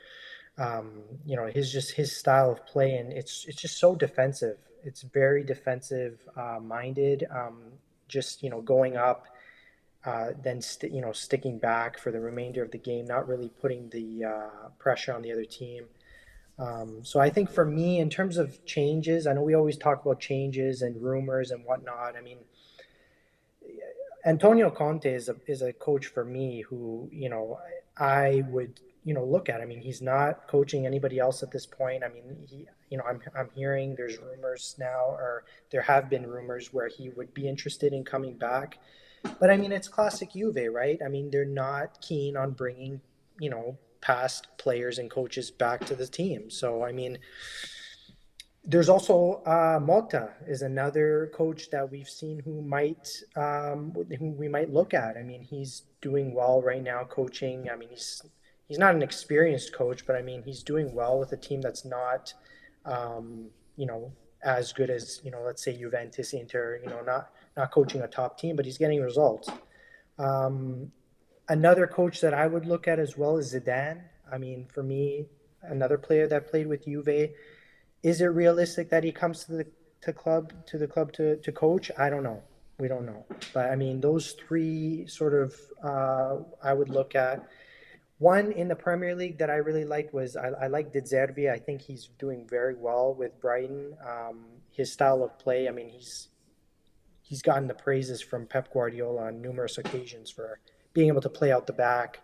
his style of play, and it's just so defensive. It's very defensive minded. Just going up, then sticking back for the remainder of the game, not really putting the pressure on the other team. So I think for me, in terms of changes, I know we always talk about changes and rumors and whatnot. I mean, Antonio Conte is a coach for me who I would look at. I mean, he's not coaching anybody else at this point. I mean, I'm hearing there's rumors now, or there have been rumors where he would be interested in coming back. But I mean, it's classic Juve, right? I mean, they're not keen on bringing past players and coaches back to the team. So I mean, there's also Motta is another coach that we've seen who who we might look at. I mean, he's doing well right now coaching. I mean, he's not an experienced coach, but I mean, he's doing well with a team that's not, as good as let's say Juventus, Inter. Not coaching a top team, but he's getting results. Another coach that I would look at as well is Zidane. I mean, for me, another player that played with Juve. Is it realistic that he comes to the club to coach? I don't know. We don't know. But I mean, those three sort of I would look at. One in the Premier League that I really liked was I like De Zerbi. I think he's doing very well with Brighton. His style of play. I mean, he's gotten the praises from Pep Guardiola on numerous occasions for being able to play out the back,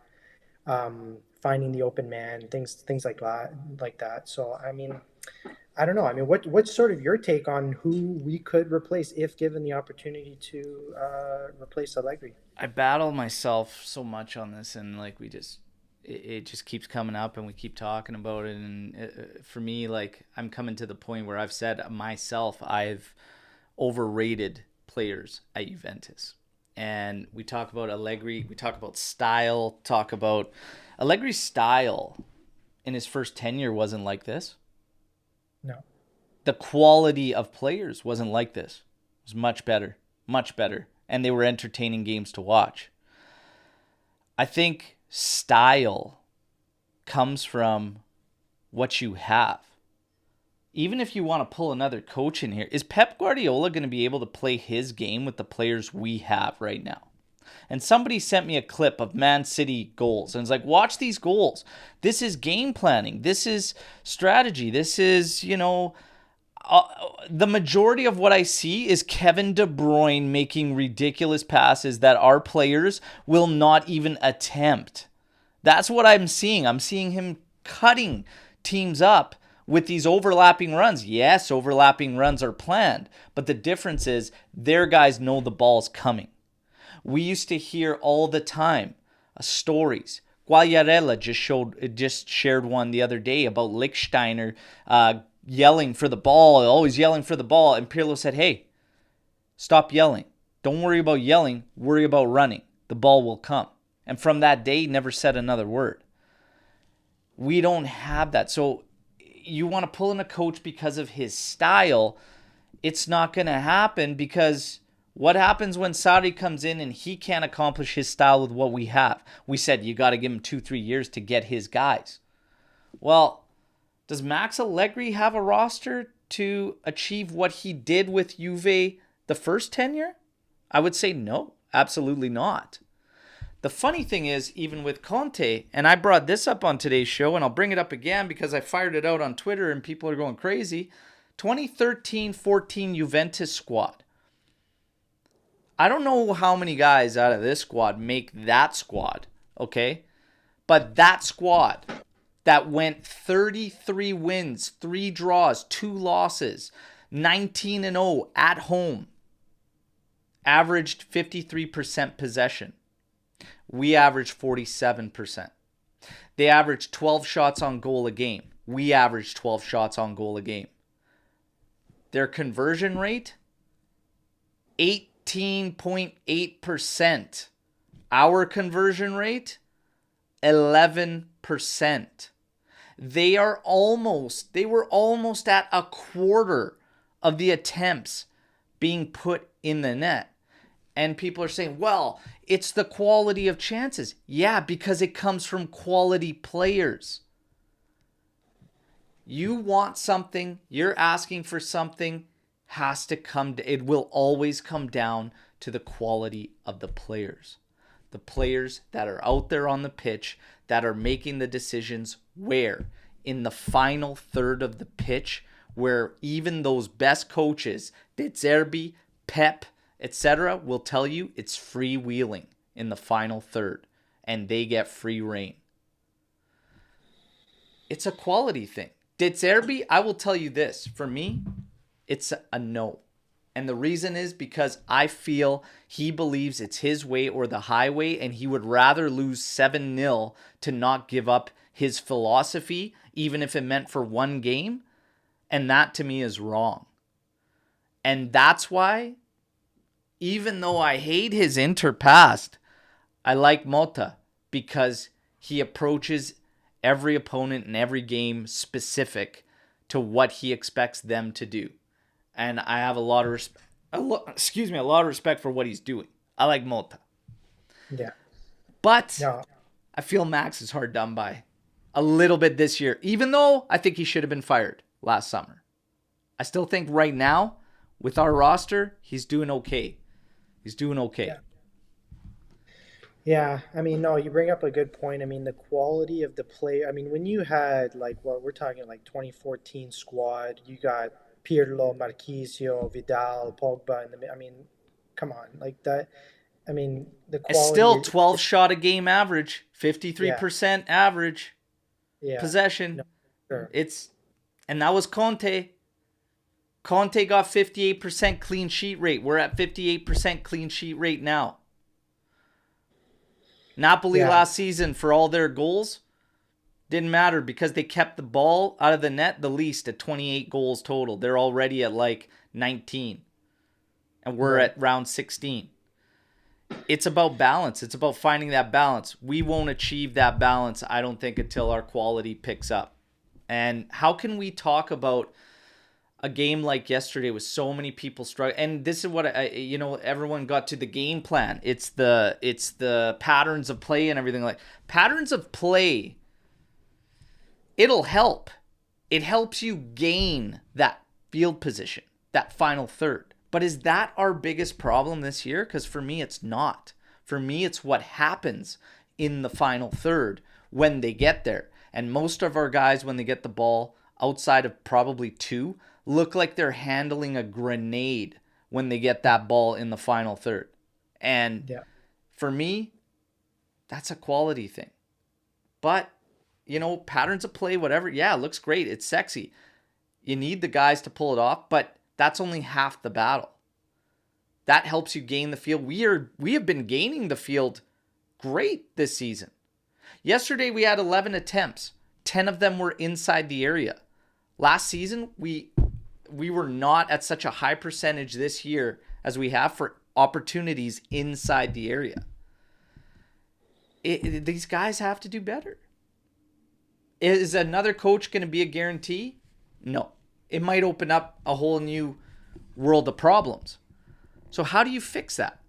finding the open man, things like that. So I mean, I don't know. I mean, what's sort of your take on who we could replace if given the opportunity to replace Allegri? I battle myself so much on this, and like it just keeps coming up, and we keep talking about it. And for me, like I'm coming to the point where I've said myself, I've overrated players at Juventus. And we talk about Allegri, we talk about style, talk about Allegri's style in his first tenure wasn't like this. No. The quality of players wasn't like this. It was much better, much better. And they were entertaining games to watch. I think style comes from what you have. Even if you want to pull another coach in here, is Pep Guardiola going to be able to play his game with the players we have right now? And somebody sent me a clip of Man City goals. And it's like, watch these goals. This is game planning. This is strategy. This is, the majority of what I see is Kevin De Bruyne making ridiculous passes that our players will not even attempt. That's what I'm seeing. I'm seeing him cutting teams up with these overlapping runs. Yes, overlapping runs are planned, but the difference is their guys know the ball's coming. We used to hear all the time stories. Quagliarella just shared one the other day about Lichtsteiner yelling for the ball, always yelling for the ball, and Pirlo said, "Hey, stop yelling. Don't worry about yelling. Worry about running. The ball will come." And from that day, he never said another word. We don't have that. So you want to pull in a coach because of his style, it's not going to happen, because what happens when Sarri comes in and he can't accomplish his style with what we have? We said you got to give him 2-3 years to get his guys. Well, does Max Allegri have a roster to achieve what he did with Juve the first tenure? I would say no, absolutely not. The funny thing is, even with Conte, and I brought this up on today's show, and I'll bring it up again because I fired it out on Twitter and people are going crazy. 2013-14 Juventus squad. I don't know how many guys out of this squad make that squad, okay? But that squad that went 33 wins, 3 draws, 2 losses, 19-0 at home, averaged 53% possession. We averaged 47%. They averaged 12 shots on goal a game. We averaged 12 shots on goal a game. Their conversion rate, 18.8%. Our conversion rate, 11%. They were almost at a quarter of the attempts being put in the net. And people are saying, well, it's the quality of chances. Yeah, because it comes from quality players. You want something, you're asking for something, it will always come down to the quality of the players. The players that are out there on the pitch that are making the decisions where? In the final third of the pitch, where even those best coaches, De Zerbi, Pep, etc., will tell you it's freewheeling in the final third, and they get free reign. It's a quality thing. De Zerbi, I will tell you this, for me, it's a no. And the reason is because I feel he believes it's his way or the highway, and he would rather lose 7-0 to not give up his philosophy, even if it meant for one game. And that to me is wrong. And that's why, even though I hate his Inter past, I like Mota because he approaches every opponent in every game specific to what he expects them to do. And I have a lot of respect for what he's doing. I like Mota. Yeah. But No. I feel Max is hard done by a little bit this year, even though I think he should have been fired last summer. I still think right now, with our roster, he's doing okay. Yeah. Yeah, I mean, no, you bring up a good point. I mean, the quality of the play. I mean, when you had like what we're talking like 2014 squad, you got Pirlo, Marquisio, Vidal, Pogba, and I mean, come on, like that. I mean, the It's quality. still 12 shot a game average, Yeah, 53% average yeah, possession. no, sure, And that was Conte. Conte got 58% clean sheet rate. We're at 58% clean sheet rate now. Napoli yeah, last season, for all their goals, didn't matter because they kept the ball out of the net the least at 28 goals total. They're already at like 19. And we're right. at round 16. It's about balance. It's about finding that balance. We won't achieve that balance, I don't think, until our quality picks up. And how can we talk about a game like yesterday with so many people struggling? And this is what everyone got to the game plan. It's the patterns of play and everything. Like patterns of play, it'll help. It helps you gain that field position, that final third. But is that our biggest problem this year? Because for me, it's not. For me, it's what happens in the final third when they get there. And most of our guys, when they get the ball, outside of probably 2, look like they're handling a grenade when they get that ball in the final third. And Yeah, for me, that's a quality thing. But, patterns of play, whatever, yeah, it looks great. It's sexy. You need the guys to pull it off, but that's only half the battle. That helps you gain the field. We have been gaining the field great this season. Yesterday we had 11 attempts. 10 of them were inside the area. Last season we were not at such a high percentage this year as we have for opportunities inside the area. These guys have to do better. Is another coach going to be a guarantee? No. It might open up a whole new world of problems. So how do you fix that?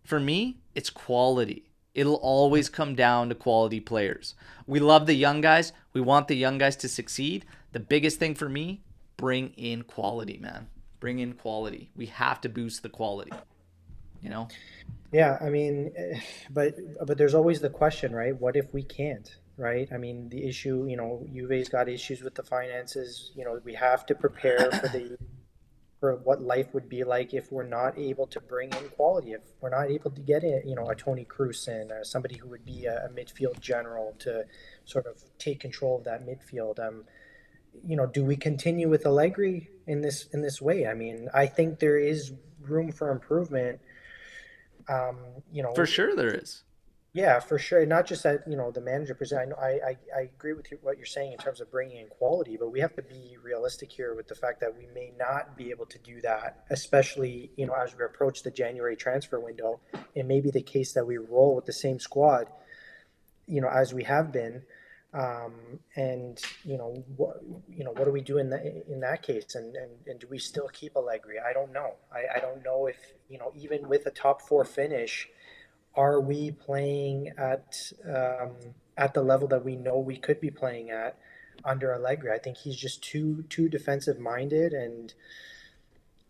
For me, it's quality. It'll always come down to quality players. We love the young guys. We want the young guys to succeed. The biggest thing for me, bring in quality, man. Bring in quality. We have to boost the quality, you know? yeah. I mean, but there's always the question, right? What if we can't? right? I mean, the issue, Juve's got issues with the finances. We have to prepare for what life would be like if we're not able to bring in quality, if we're not able to get in, a Toni Kroos in, somebody who would be a midfield general to sort of take control of that midfield. Do we continue with Allegri in this way? I mean, I think there is room for improvement. Um, you For know, sure there is. yeah, for sure. Not just that, the manager present. I know, I agree with what you're saying in terms of bringing in quality, but we have to be realistic here with the fact that we may not be able to do that, especially, as we approach the January transfer window. It may be the case that we roll with the same squad, as we have been. And what do we do in that case? And do we still keep Allegri? I don't know. I don't know if, even with a top four finish, are we playing at the level that we know we could be playing at under Allegri? I think he's just too defensive minded, and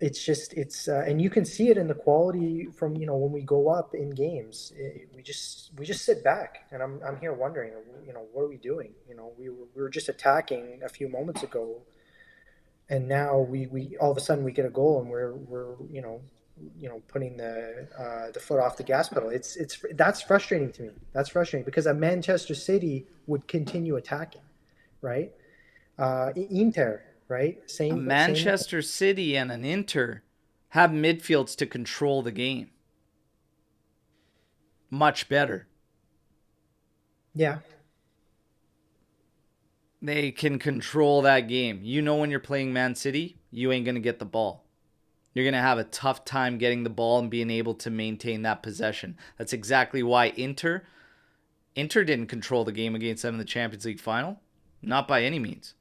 and you can see it in the quality from when we go up in games. We just sit back, and I'm here wondering, what are we doing? We were just attacking a few moments ago, and now we all of a sudden we get a goal, and we're putting the foot off the gas pedal. That's frustrating to me. That's frustrating because a Manchester City would continue attacking, right? Inter, right? A Same. Manchester City and an Inter have midfields to control the game much better. Yeah, They can control that game. You know, when you're playing Man City, you ain't going to get the ball. You're going to have a tough time getting the ball and being able to maintain that possession. That's exactly why Inter didn't control the game against them in the Champions League final. Not by any means.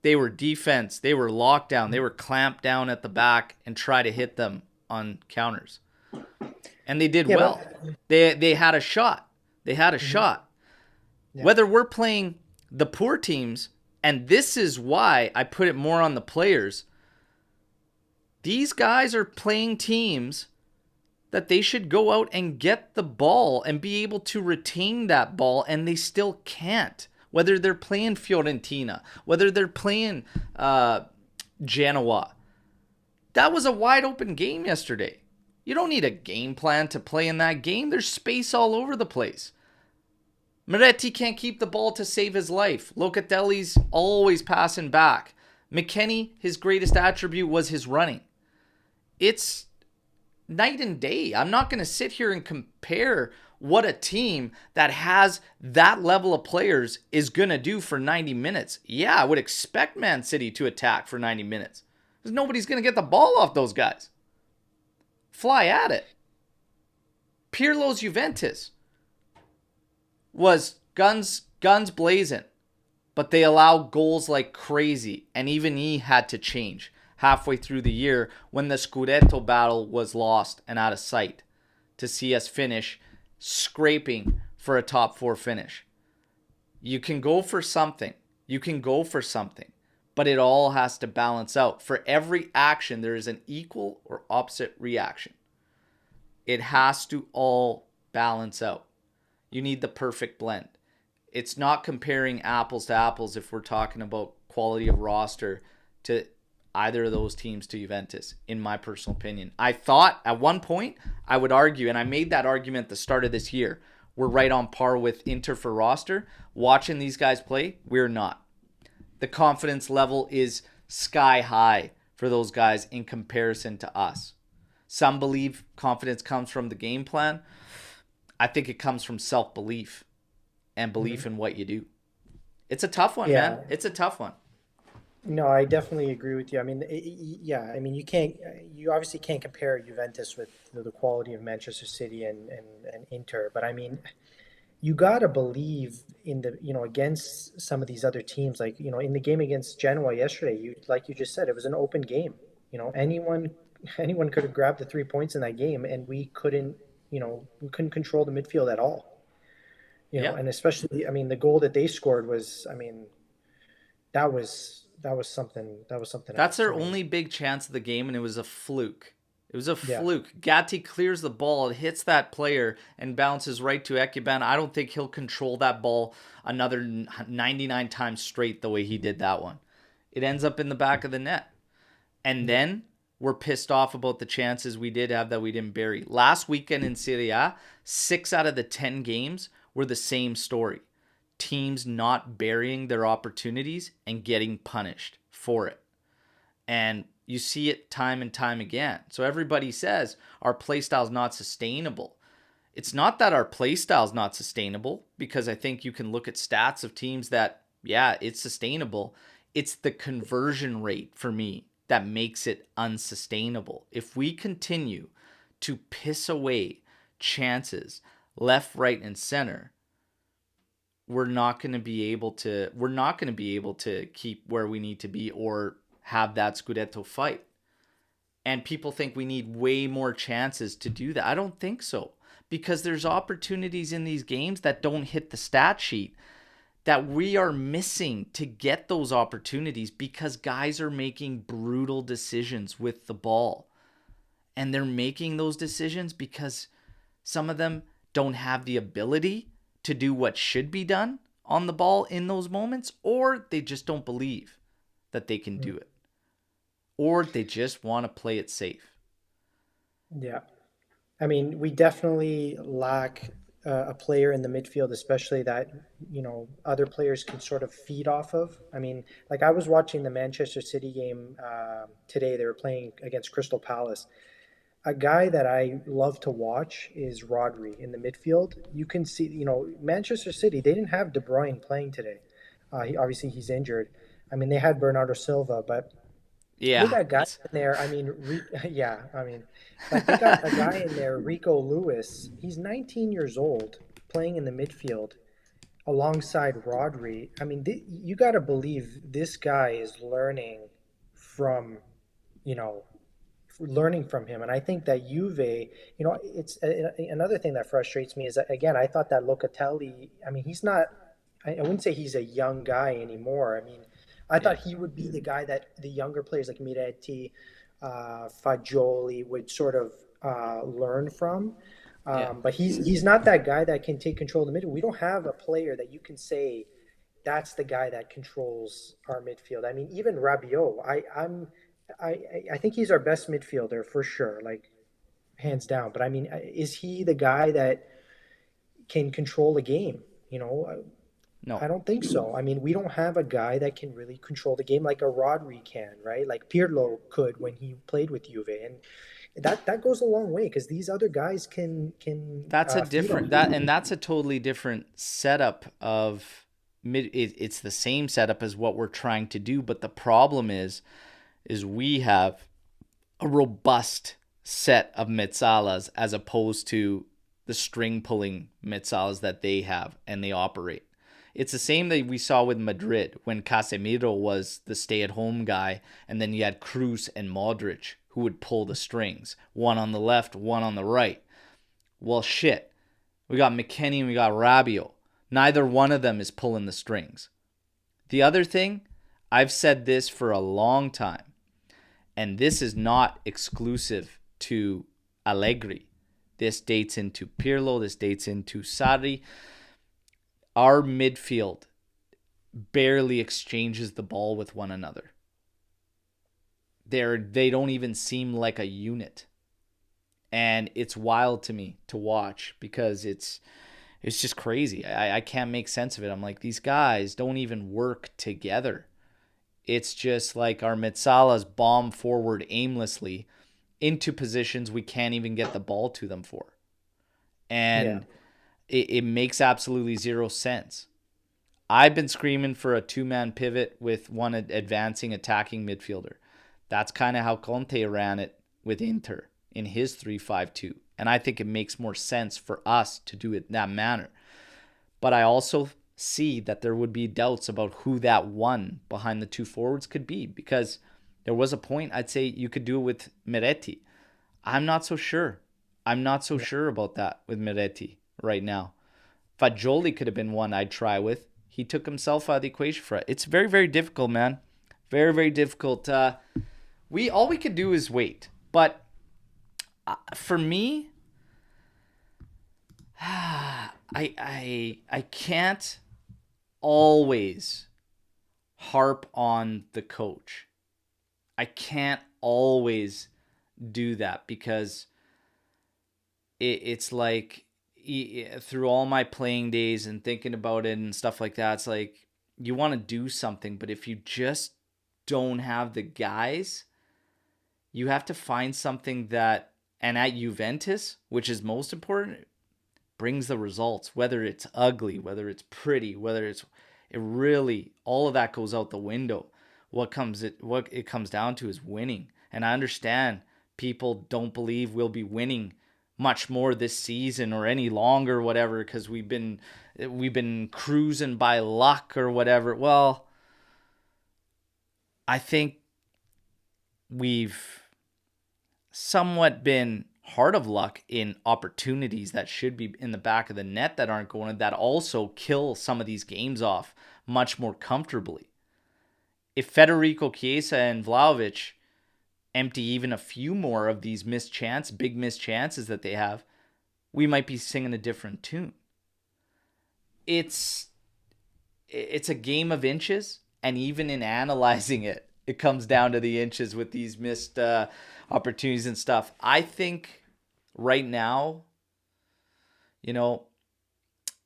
They were defense. They were locked down. They were clamped down at the back and try to hit them on counters. And they did yeah, well. but They had a shot. They had a mhm, shot. yeah, Whether we're playing the poor teams, and this is why I put it more on the players, these guys are playing teams that they should go out and get the ball and be able to retain that ball, and they still can't. Whether they're playing Fiorentina, whether they're playing Genoa. That was a wide open game yesterday. You don't need a game plan to play in that game. There's space all over the place. Moretti can't keep the ball to save his life. Locatelli's always passing back. McKennie, his greatest attribute was his running. It's night and day. I'm not going to sit here and compare what a team that has that level of players is going to do for 90 minutes. Yeah, I would expect Man City to attack for 90 minutes. Because nobody's going to get the ball off those guys. Fly at it. Pirlo's Juventus was guns blazing, but they allow goals like crazy, and even he had to change halfway through the year when the Scudetto battle was lost and out of sight to see us finish scraping for a top four finish. You can go for something. But it all has to balance out. For every action, there is an equal or opposite reaction. It has to all balance out. You need the perfect blend. It's not comparing apples to apples if we're talking about quality of roster to either of those teams to Juventus, in my personal opinion. I thought at one point I would argue, and I made that argument at the start of this year, we're right on par with Inter for roster. Watching these guys play, we're not. The confidence level is sky high for those guys in comparison to us. Some believe confidence comes from the game plan. I think it comes from self-belief and belief mhm. in what you do. It's a tough one, man. Yeah. It's a tough one. No, I definitely agree with you. I mean, yeah, I mean, you obviously can't compare Juventus with the quality of Manchester City and Inter, but I mean, you gotta believe in against some of these other teams, like, in the game against Genoa yesterday, like you just said, it was an open game. Anyone could have grabbed the 3 points in that game, and we couldn't control the midfield at all. Yeah. And especially, I mean, the goal that they scored was, I mean, that was something That's else. their I mean, only big chance of the game, and it was a fluke. It was a Yeah. fluke. Gatti clears the ball, it hits that player, and bounces right to Ekuban. I don't think he'll control that ball another 99 times straight the way he did that one. It ends up in the back of the net. And Yeah. then we're pissed off about the chances we did have that we didn't bury. Last weekend in Serie A, 6 out of the 10 games were the same story. Teams not burying their opportunities and getting punished for it. And you see it time and time again. So everybody says our play style is not sustainable. It's not that our play style is not sustainable, because I think you can look at stats of teams that, yeah, it's sustainable. It's the conversion rate for me that makes it unsustainable. If we continue to piss away chances left, right, and center, we're not going to be able to keep where we need to be or have that Scudetto fight. And people think we need way more chances to do that. I don't think so, because there's opportunities in these games that don't hit the stat sheet that we are missing to get those opportunities because guys are making brutal decisions with the ball. And they're making those decisions because some of them don't have the ability to do what should be done on the ball in those moments, or they just don't believe that they can do it, or they just want to play it safe. Yeah. I mean, we definitely lack a player in the midfield, especially that, other players can sort of feed off of. I mean, like I was watching the Manchester City game today. They were playing against Crystal Palace. A guy that I love to watch is Rodri in the midfield. You can see, Manchester City, they didn't have De Bruyne playing today. Obviously, he's injured. I mean, they had Bernardo Silva, but they Yeah, got guys in there. I mean, yeah, I mean, like they got a guy in there, Rico Lewis. He's 19 years old, playing in the midfield alongside Rodri. I mean, you got to believe this guy is you know, learning from him. And I think that Juve, it's another thing that frustrates me is that, again, I thought that Locatelli, I mean, he's not, I wouldn't say he's a young guy anymore. I mean, I yeah, thought he would be the guy that the younger players like Miretti, Fagioli would sort of learn from. yeah. But he's not that guy that can take control of the middle. We don't have a player that you can say that's the guy that controls our midfield. I mean, even Rabiot, I think he's our best midfielder for sure, like hands down. But I mean, is he the guy that can control the game? I No, don't think so. I mean, we don't have a guy that can really control the game like a Rodri can, right? Like Pirlo could when he played with Juve, and that goes a long way because these other guys can that's a feed off. different that and that's a totally different setup of it's the same setup as what we're trying to do, but the problem is we have a robust set of Metsalas as opposed to the string pulling Metsalas that they have and they operate. It's the same that we saw with Madrid when Casemiro was the stay-at-home guy, and then you had Cruz and Modric who would pull the strings, one on the left, one on the right. Well, shit. We got McKennie and we got Rabiot. Neither one of them is pulling the strings. The other thing, I've said this for a long time, and this is not exclusive to Allegri. This dates into Pirlo. This dates into Sarri. Our midfield barely exchanges the ball with one another. They don't even seem like a unit. And it's wild to me to watch because it's just crazy. I can't make sense of it. I'm like, these guys don't even work together. It's just like our Metsalas bomb forward aimlessly into positions we can't even get the ball to them for. Yeah, And it makes absolutely zero sense. I've been screaming for a two-man pivot with one advancing attacking midfielder. That's kind of how Conte ran it with Inter in his 3-5-2. And I think it makes more sense for us to do it in that manner. But I also see that there would be doubts about who that one behind the two forwards could be, because there was a point I'd say you could do it with Miretti. I'm not so sure. I'm not so yeah, sure about that with Miretti right now. Fagioli could have been one I'd try with. He took himself out of the equation for it. It's very, very difficult, man. Very, very difficult. All we could do is wait. But For me, I can't always harp on the coach. I can't always do that because it's like through all my playing days and thinking about it and stuff like that, it's like you want to do something, but if you just don't have the guys, you have to find something that, and at Juventus, which is most important, brings the results, whether it's ugly, whether it's pretty, whether it's it really all of that goes out the window. What it comes down to is winning. And I understand people don't believe we'll be winning much more this season or any longer or whatever because we've been cruising by luck or whatever. Well, I think we've somewhat been hard of luck in opportunities that should be in the back of the net that aren't going, that also kill some of these games off much more comfortably. If Federico Chiesa and Vlahovic empty even a few more of these big missed chances that they have, we might be singing a different tune. It's it's a game of inches, and even in analyzing it, it comes down to the inches with these missed opportunities and stuff. I think right now, you know,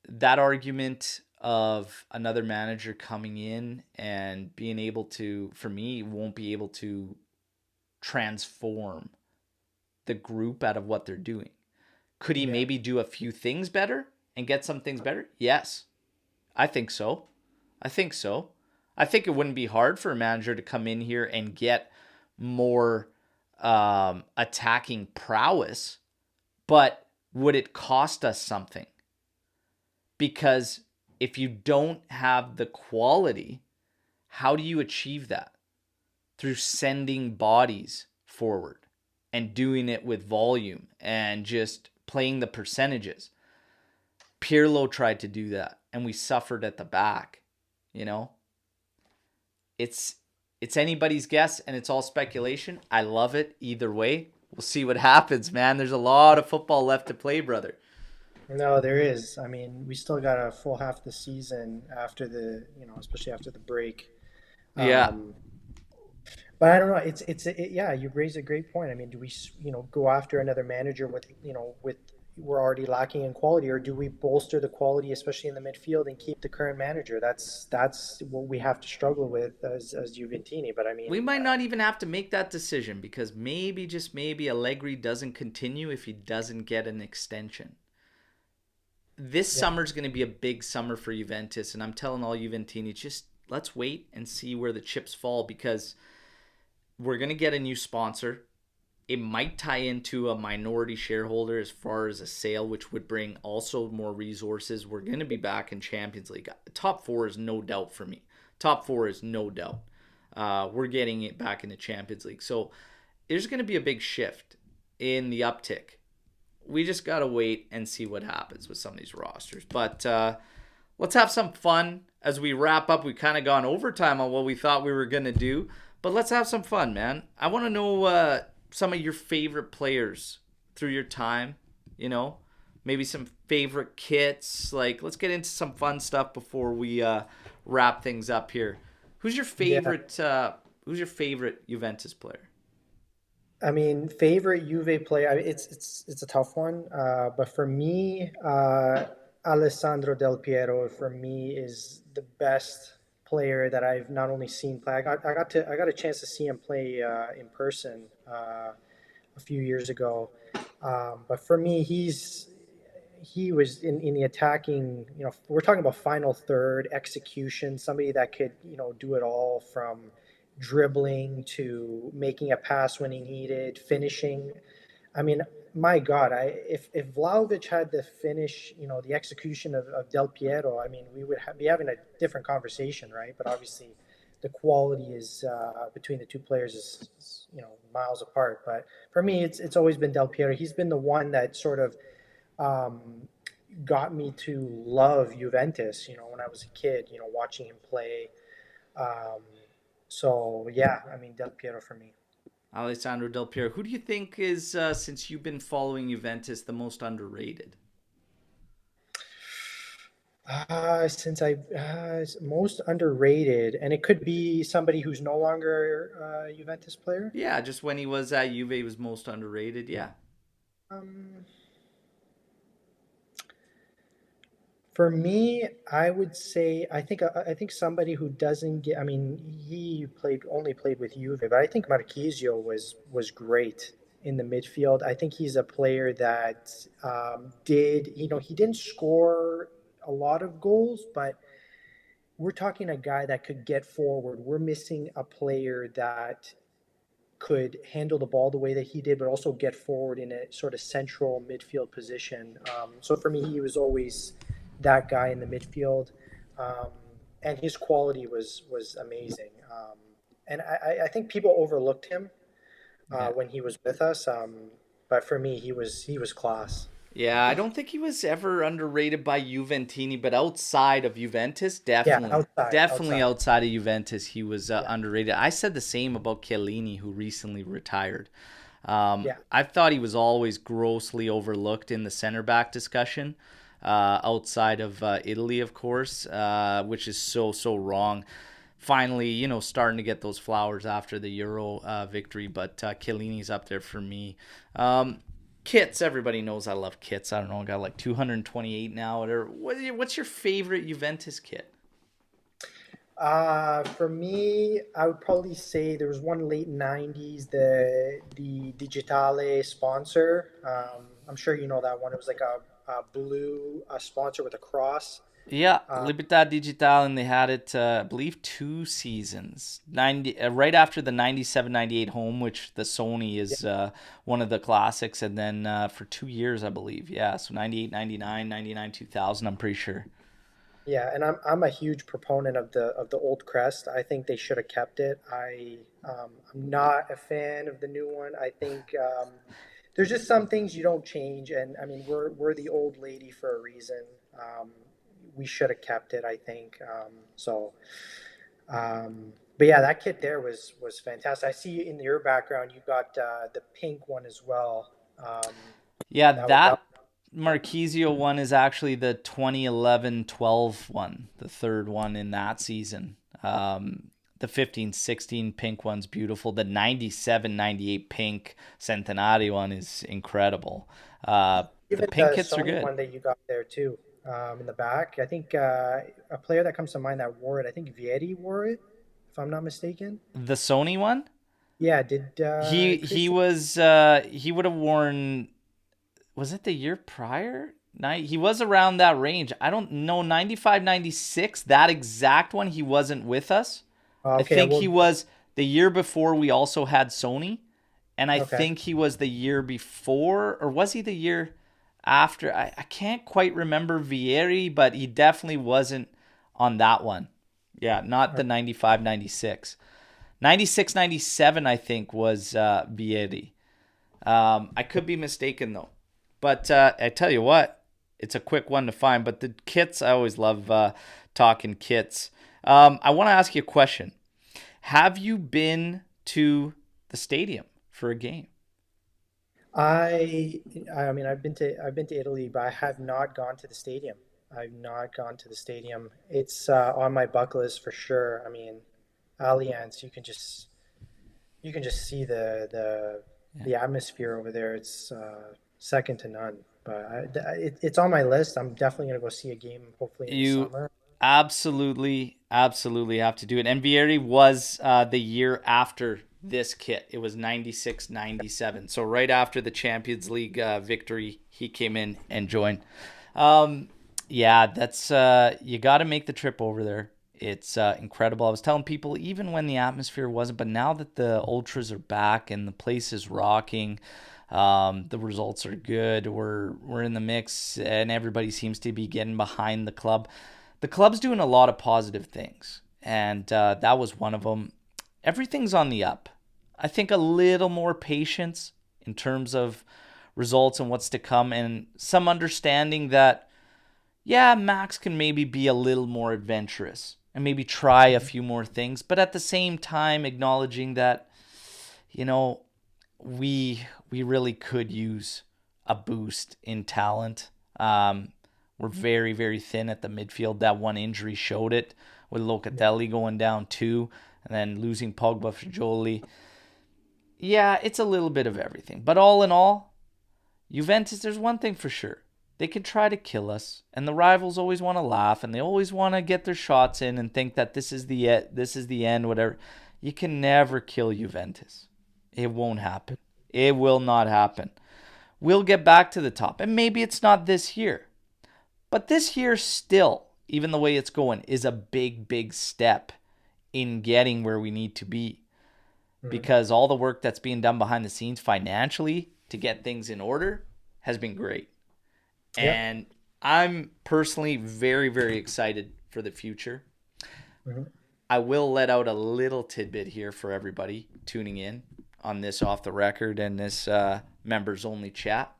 that argument of another manager coming in and being able to, for me, won't be able to transform the group out of what they're doing. Could he Yeah. maybe do a few things better and get some things better? Yes, I think so. I think so. I think it wouldn't be hard for a manager to come in here and get more attacking prowess, but would it cost us something? Because if you don't have the quality, how do you achieve that? Through sending bodies forward and doing it with volume and just playing the percentages. Pirlo tried to do that and we suffered at the back, you know? It's it's anybody's guess and it's all speculation. I love it either way. We'll see what happens, man. There's a lot of football left to play, brother. No, there is. I mean, we still got a full half the season after especially after the break. Yeah. Um, but I don't know. Yeah, you raise a great point. I mean, do we, go after another manager with we're already lacking in quality, or do we bolster the quality, especially in the midfield, and keep the current manager? That's what we have to struggle with as Juventini. But I We mean, might not even have to make that decision because maybe, just maybe, Allegri doesn't continue if he doesn't get an extension. This yeah, summer's going to be a big summer for Juventus, and I'm telling all Juventini, just let's wait and see where the chips fall because we're going to get a new sponsor. It might tie into a minority shareholder as far as a sale, which would bring also more resources. We're going to be back in Champions League. Top four is no doubt for me. Top four is no doubt. We're getting it back in the Champions League. So there's going to be a big shift in the uptick. We just got to wait and see what happens with some of these rosters. But let's have some fun as we wrap up. We kind of gone overtime on what we thought we were going to do. But let's have some fun, man. I want to know some of your favorite players through your time, maybe some favorite kits. Like, let's get into some fun stuff before we wrap things up here. Who's your yeah. favorite? Who's your favorite Juventus player? I mean, favorite Juve player. It's a tough one. But for me, Alessandro Del Piero for me is the best player that I've not only seen play. I got a chance to see him play in person a few years ago. But for me, he was in the attacking. We're talking about final third execution. Somebody that could do it all from dribbling to making a pass when he needed, finishing. I mean, my God, if Vlahovic had the finish, the execution of Del Piero, I mean, we would be having a different conversation, right? But obviously, the quality is between the two players is miles apart. But for me, it's always been Del Piero. He's been the one that sort of um, got me to love Juventus. When I was a kid, watching him play. Um, so yeah, I mean Del Piero for me. Alessandro Del Piero. Who do you think is, since you've been following Juventus, the most underrated? Since I most underrated, and it could be somebody who's no longer a Juventus player. Yeah, just when he was at Juve, he was most underrated. Yeah. Um, For me, I would say I think somebody who doesn't get. I mean, he only played with Juve, but I think Marquisio was great in the midfield. I think he's a player that he didn't score a lot of goals, but we're talking a guy that could get forward. We're missing a player that could handle the ball the way that he did, but also get forward in a sort of central midfield position. So for me, he was always that guy in the midfield, um, and his quality was amazing. And I think people overlooked him Yeah. when he was with us, but for me, he was class. Yeah, I don't think he was ever underrated by Juventini, but outside of Juventus, Yeah, definitely. Definitely outside. outside of Juventus, he was Yeah, underrated. I said the same about Chiellini, who recently retired. yeah. I thought he was always grossly overlooked in the center back discussion, outside of Italy, of course, which is so wrong. Finally, starting to get those flowers after the Euro victory, but Chiellini's up there for me. Kits, everybody knows I love kits. I don't know, I got like 228 now. What's your favorite Juventus kit? For me, I would probably say there was one late '90s, the Digitale sponsor. I'm sure you know that one. It was like a blue sponsor with a cross. Yeah, Uh, Libertad Digital, and they had it, I believe, 2 seasons. 90, right after the 97-98 home, which the Sony yeah, is one of the classics, and then for 2 years, I believe. Yeah, so 98, 99, 99, 2000, I'm pretty sure. yeah, and I'm a huge proponent of the old crest. I think they should have kept it. I'm not a fan of the new one. I think there's just some things you don't change, and I mean we're the old lady for a reason. Um, we should have kept it, I think. But yeah, that kit there was fantastic. I see in your background you got the pink one as well. Yeah, That that Marquisio one is actually the 2011-12 one, the third one in that season. The 15-16 pink one's beautiful. The 97-98 pink Centenario one is incredible. The even pink the kits are Sony good. one that you got there too, in the back. I think a player that comes to mind that wore it. I think Vieri wore it, if I'm not mistaken. The Sony one, Yeah, did he Christian? was he would have worn, was it the year prior? He was around that range. I don't know, 95-96, that exact one, he wasn't with us. I Okay, think he well, was the year before we also had Sony, and I okay, think he was the year before, or was he the year after? I can't quite remember Vieri, but he definitely wasn't on that one. Yeah, not the 95-96. 96-97, I think, was Vieri. I could be mistaken though, but I tell you what, it's a quick one to find. But the kits, I always love talking kits. I want to ask you a question. Have you been to the stadium for a game? I I mean I've been to Italy, but I have not gone to the stadium. I've not gone to the stadium. It's on my bucket list for sure. I mean, Allianz, you can just see Yeah. the atmosphere over there. It's second to none. But it's on my list. I'm definitely gonna go see a game, hopefully in the You summer. absolutely have to do it. And Vieri was the year after this kit. It was 96-97. So right after the Champions League victory, he came in and joined. Um, yeah, that's you got to make the trip over there. It's incredible. I was telling people even when the atmosphere wasn't, but now that the ultras are back and the place is rocking, the results are good. We're in the mix, and everybody seems to be getting behind the club. The club's doing a lot of positive things, and that was one of them. Everything's on the up. I think a little more patience in terms of results and what's to come, and some understanding that, yeah, Max can maybe be a little more adventurous and maybe try a few more things, but at the same time acknowledging that, you know, we really could use a boost in talent. We're very, very thin at the midfield. That one injury showed it, with Locatelli going down too, and then losing Pogba for Jolie. Yeah, it's a little bit of everything. But all in all, Juventus, there's one thing for sure. They can try to kill us, and the rivals always want to laugh, and they always want to get their shots in and think that this is the end, whatever. You can never kill Juventus. It won't happen. It will not happen. We'll get back to the top, and maybe it's not this year, but this year still, even the way it's going, is a big, big step in getting where we need to be, Mhm. because all the work that's being done behind the scenes financially to get things in order has been great. Yeah. And I'm personally very, very excited for the future. Mhm. I will let out a little tidbit here for everybody tuning in on this off the record and this members only chat.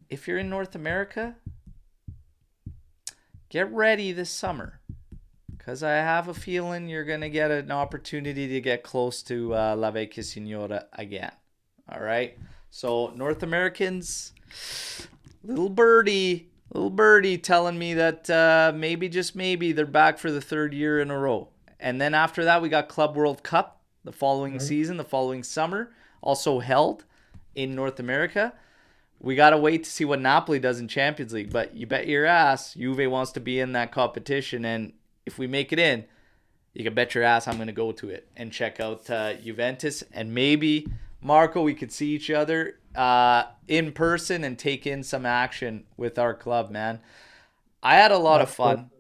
If you're in North America, get ready this summer, because I have a feeling you're going to get an opportunity to get close to La Vecchia Signora again. All right. So, North Americans, little birdie telling me that maybe, just maybe, they're back for the third year in a row. And then after that, we got Club World Cup the following Mhm. season, the following summer, also held in North America. We got to wait to see what Napoli does in Champions League. But you bet your ass Juve wants to be in that competition. And if we make it in, you can bet your ass I'm going to go to it and check out Juventus. And maybe, Marco, we could see each other in person and take in some action with our club, man. I had a lot of Absolutely. fun.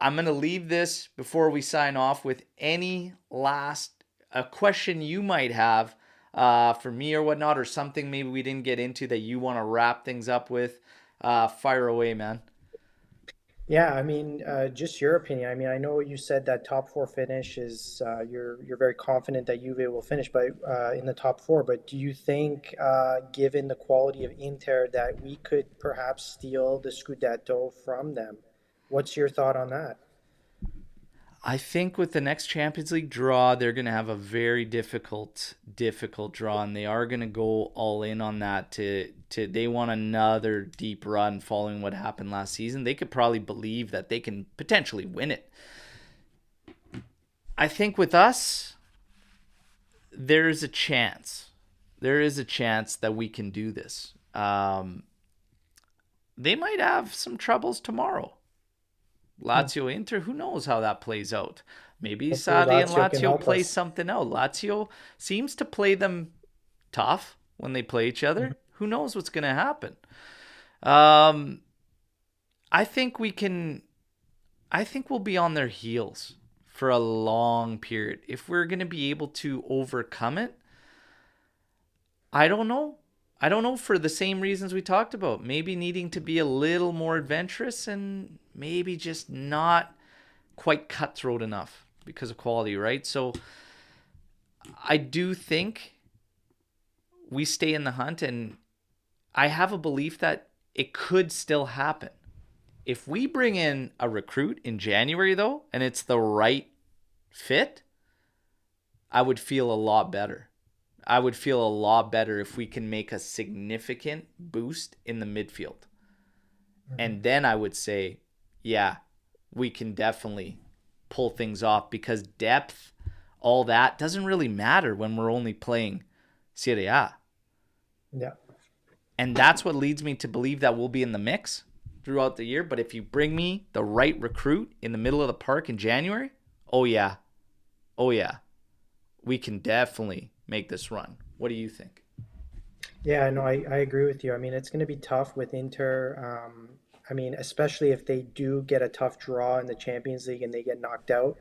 I'm going to leave this before we sign off with any last a question you might have for me or whatnot, or something maybe we didn't get into that you want to wrap things up with. Fire away, man. Yeah, I mean, just your opinion. I mean, I know you said that top four finish is you're very confident that Juve will finish, but in the top four. But do you think, given the quality of Inter, that we could perhaps steal the Scudetto from them? What's your thought on that? I think with the next Champions League draw, they're going to have a very difficult draw, and they are going to go all in on that. To they want another deep run following what happened last season. They could probably believe that they can potentially win it. I think with us, there's a chance. There is a chance that we can do this. They might have some troubles tomorrow. Hmm. Lazio Inter, who knows how that plays out? Maybe Hopefully, Saudi and Lazio can Lazio help play us. something out. Lazio seems to play them tough when they play each Mhm. other. Who knows what's going to happen? Um, I think we can. I think we'll be on their heels for a long period. If we're going to be able to overcome it, I don't know. I don't know, for the same reasons we talked about. Maybe needing to be a little more adventurous, and maybe just not quite cutthroat enough because of quality, right? So I do think we stay in the hunt, and I have a belief that it could still happen. If we bring in a recruit in January, though, and it's the right fit, I would feel a lot better. I would feel a lot better if we can make a significant boost in the midfield. Mhm. And then I would say, yeah, we can definitely pull things off, because depth, all that doesn't really matter when we're only playing Serie A. Yeah. And that's what leads me to believe that we'll be in the mix throughout the year. But if you bring me the right recruit in the middle of the park in January, oh yeah, oh yeah, we can definitely make this run. What do you think? Yeah, no, I agree with you. I mean, it's going to be tough with Inter. I mean, especially if they do get a tough draw in the Champions League and they get knocked out.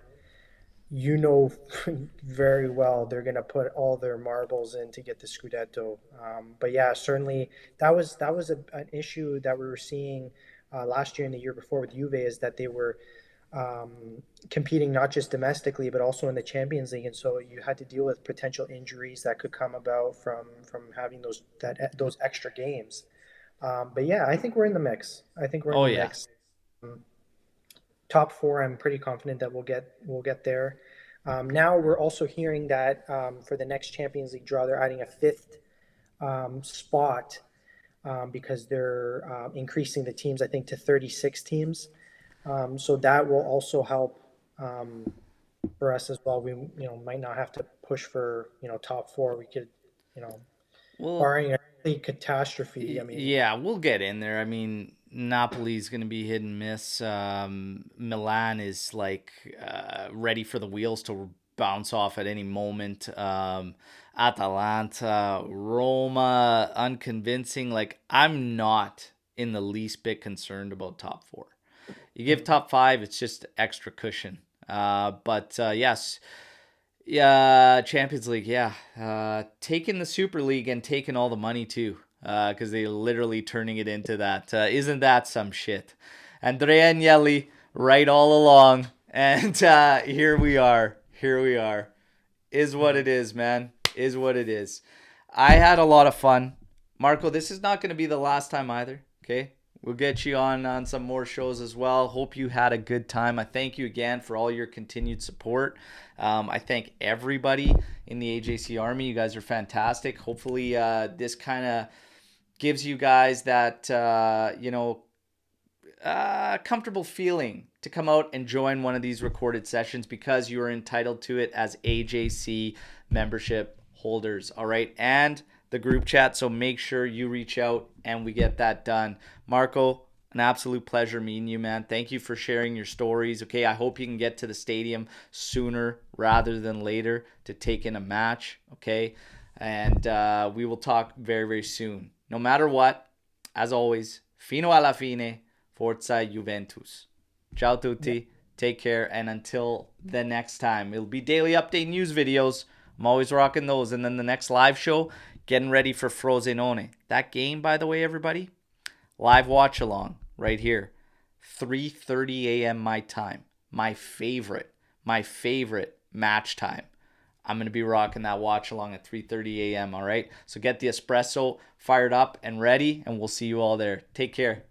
You know very well they're going to put all their marbles in to get the Scudetto. But yeah, certainly that was an issue that we were seeing last year and the year before with Juve, is that they were competing not just domestically but also in the Champions League, and so you had to deal with potential injuries that could come about from having those extra games. But yeah, I think we're in the mix. I think we're in Oh the yeah. mix. Top four, I'm pretty confident that we'll get there. Now we're also hearing that for the next Champions League draw, they're adding a fifth spot because they're increasing the teams, I think, to 36 teams. So that will also help for us as well. We might not have to push for top four. We could Well, barring a complete catastrophe. I mean, yeah, we'll get in there. I mean, Napoli's going to be hit and miss. Milan is like ready for the wheels to bounce off at any moment. Atalanta, Roma, unconvincing. Like, I'm not in the least bit concerned about top four. You give top five, it's just extra cushion. But yes, yeah, Champions League, yeah. Taking the Super League and taking all the money too, because they literally turning it into that. Isn't that some shit? Andrea Agnelli, right all along, and here we are. Here we are. Is what it is, man. Is what it is. I had a lot of fun. Marco, this is not going to be the last time either, okay? We'll get you on some more shows as well. Hope you had a good time. I thank you again for all your continued support. I thank everybody in the AJC Army. You guys are fantastic. Hopefully this kind of gives you guys that, comfortable feeling to come out and join one of these recorded sessions because you are entitled to it as AJC membership holders. All right. And the group chat. So make sure you reach out and we get that done. Marco, an absolute pleasure meeting you, man. Thank you for sharing your stories. Okay. I hope you can get to the stadium sooner rather than later to take in a match. Okay. And we will talk very, very soon. No matter what, as always, fino alla fine, Forza Juventus. Ciao tutti. Take care. And until the next time, it'll be daily update news videos. I'm always rocking those. And then the next live show, getting ready for Frosinone. That game, by the way, everybody, live watch along right here. 3:30 a.m. my time. My favorite match time. I'm going to be rocking that watch along at 3:30 a.m. All right. So get the espresso fired up and ready, and we'll see you all there. Take care.